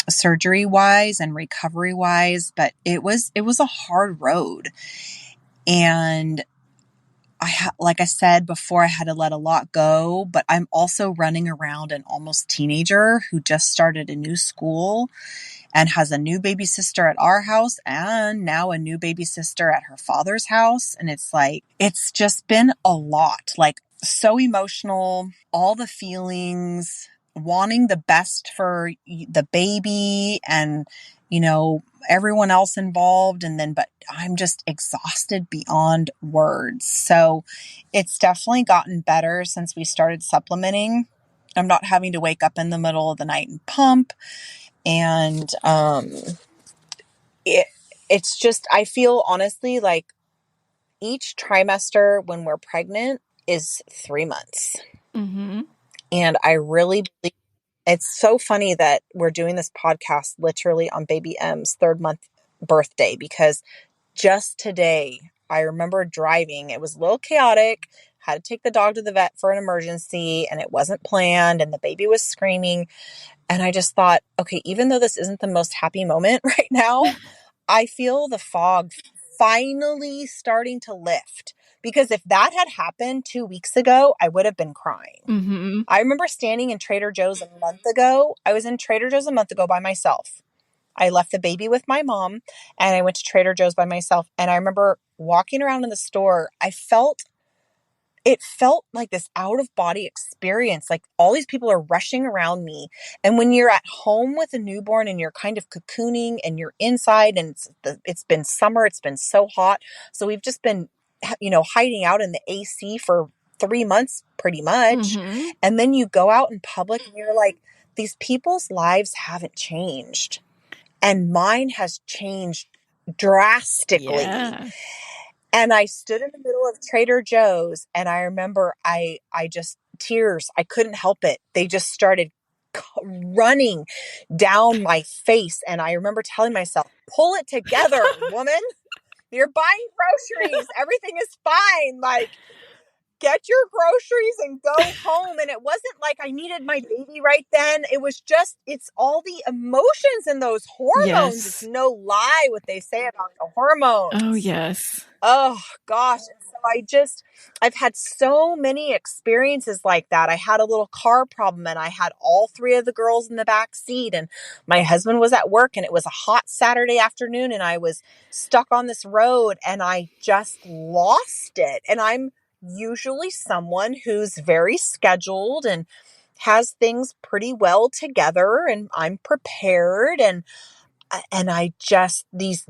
surgery wise and recovery wise, but it was a hard road. And like I said before, I had to let a lot go, but I'm also running around an almost teenager who just started a new school and has a new baby sister at our house and now a new baby sister at her father's house. And it's just been a lot, like so emotional, all the feelings, wanting the best for the baby and, everyone else involved. But I'm just exhausted beyond words. So it's definitely gotten better since we started supplementing. I'm not having to wake up in the middle of the night and pump. And it's just, I feel honestly like each trimester when we're pregnant is 3 months. Mm-hmm. And I really believe it's so funny that we're doing this podcast literally on baby M's 3rd month birthday, because just today I remember driving. It was a little chaotic. Had to take the dog to the vet for an emergency and it wasn't planned and the baby was screaming. And I just thought, okay, even though this isn't the most happy moment right now, I feel the fog finally starting to lift. Because if that had happened 2 weeks ago, I would have been crying. Mm-hmm. I remember standing in Trader Joe's a month ago. I was in Trader Joe's a month ago by myself. I left the baby with my mom and I went to Trader Joe's by myself. And I remember walking around in the store. It felt like this out of body experience. Like all these people are rushing around me. And when you're at home with a newborn and you're kind of cocooning and you're inside and it's been summer, it's been so hot. So we've just been, hiding out in the AC for 3 months pretty much. Mm-hmm. And then you go out in public and you're like, these people's lives haven't changed. And mine has changed drastically. Yeah. And I stood in the middle of Trader Joe's and I remember I just tears, I couldn't help it. They just started running down my face and I remember telling myself, "Pull it together, woman. You're buying groceries. Everything is fine. Like get your groceries and go home." And it wasn't like I needed my baby right then. It was just, it's all the emotions and those hormones. It's Yes. no lie what they say about the Oh, hormones. yes. Oh gosh. And so I've had so many experiences like that. I had a little car problem and I had all 3 of the girls in the back seat and my husband was at work and it was a hot Saturday afternoon and I was stuck on this road and I just lost it. And I'm usually someone who's very scheduled and has things pretty well together and I'm prepared and I just these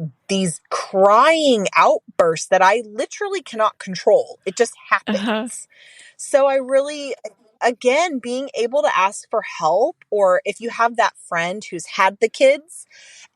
crying outbursts that I literally cannot control. It just Uh-huh. happens. So I really, again, being able to ask for help, or if you have that friend who's had the kids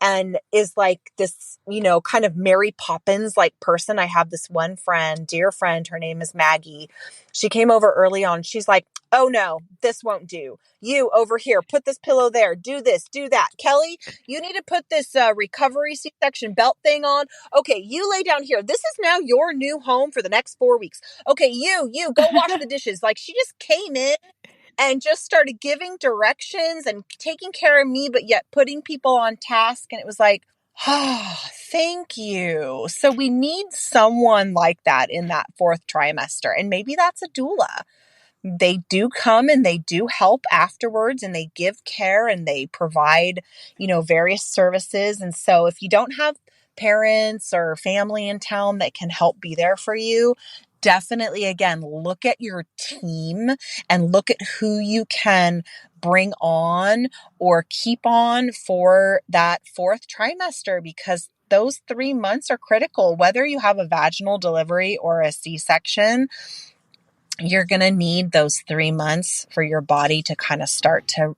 and is like this, kind of Mary Poppins like person. I have this one friend, dear friend, her name is Maggie. She came over early on. She's like, "Oh no, this won't do. You over here, put this pillow there, do this, do that. Kelly, you need to put this recovery C-section belt thing on. Okay, you lay down here. This is now your new home for the next 4 weeks. Okay, you go wash the dishes." Like she just came in and just started giving directions and taking care of me, but yet putting people on task. And it was like, oh, thank you. So we need someone like that in that 4th trimester. And maybe that's a doula. They do come and they do help afterwards and they give care and they provide, various services. And so if you don't have parents or family in town that can help be there for you, definitely, again, look at your team and look at who you can bring on or keep on for that 4th trimester, because those 3 months are critical. Whether you have a vaginal delivery or a C-section, you're going to need those 3 months for your body to kind of start to,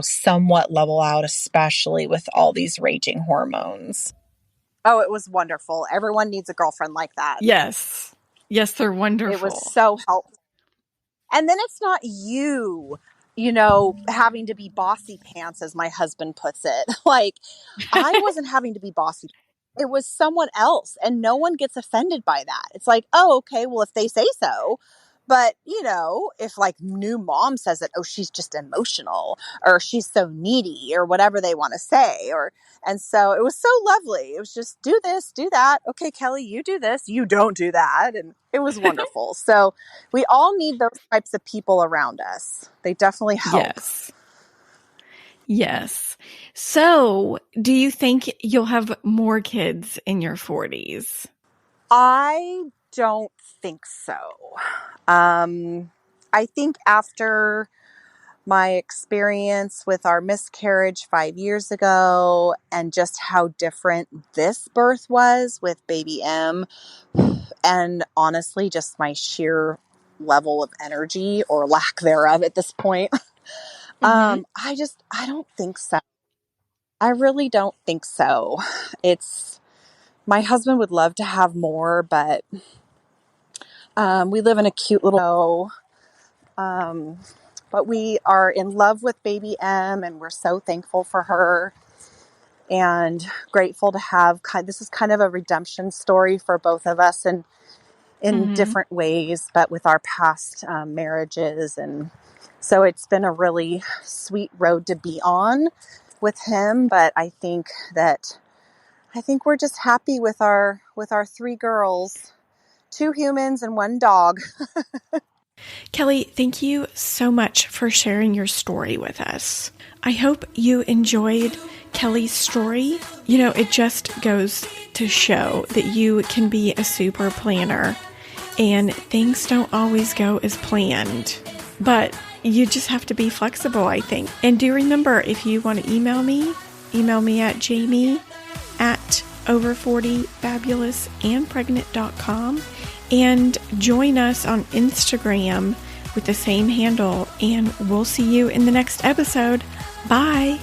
somewhat level out, especially with all these raging hormones. Oh, it was wonderful. Everyone needs a girlfriend like that. Yes. Yes, they're It was wonderful. so helpful. And then it's not you, having to be bossy pants, as my husband puts it. Like, I wasn't having to be bossy. It was someone else, and no one gets offended by that. It's like, oh, okay, well, if they say so. But, if like new mom says it, oh, she's just emotional or she's so needy or whatever they want to say. And so it was so lovely. It was just do this, do that. Okay, Kelly, you do this. You don't do that. And it was wonderful. So we all need those types of people around us. They definitely help. Yes. Yes. So, do you think you'll have more kids in your 40s? I don't think so. I think after my experience with our miscarriage 5 years ago and just how different this birth was with baby M, and honestly, just my sheer level of energy or lack thereof at this point, Mm-hmm. I don't think so. I really don't think so. It's My husband would love to have more, but we live in a cute little, but we are in love with baby M, and we're so thankful for her and grateful to have this is kind of a redemption story for both of us, and in different ways, but with our past marriages. And so it's been a really sweet road to be on with him. But I think we're just happy with our 3 girls, 2 humans and 1 dog. Kelli, thank you so much for sharing your story with us. I hope you enjoyed Kelli's story. You know, it just goes to show that you can be a super planner and things don't always go as planned, but you just have to be flexible, I think. And do remember, if you want to email me at jamie@over40fabulousandpregnant.com and join us on Instagram with the same handle, and we'll see you in the next episode. Bye.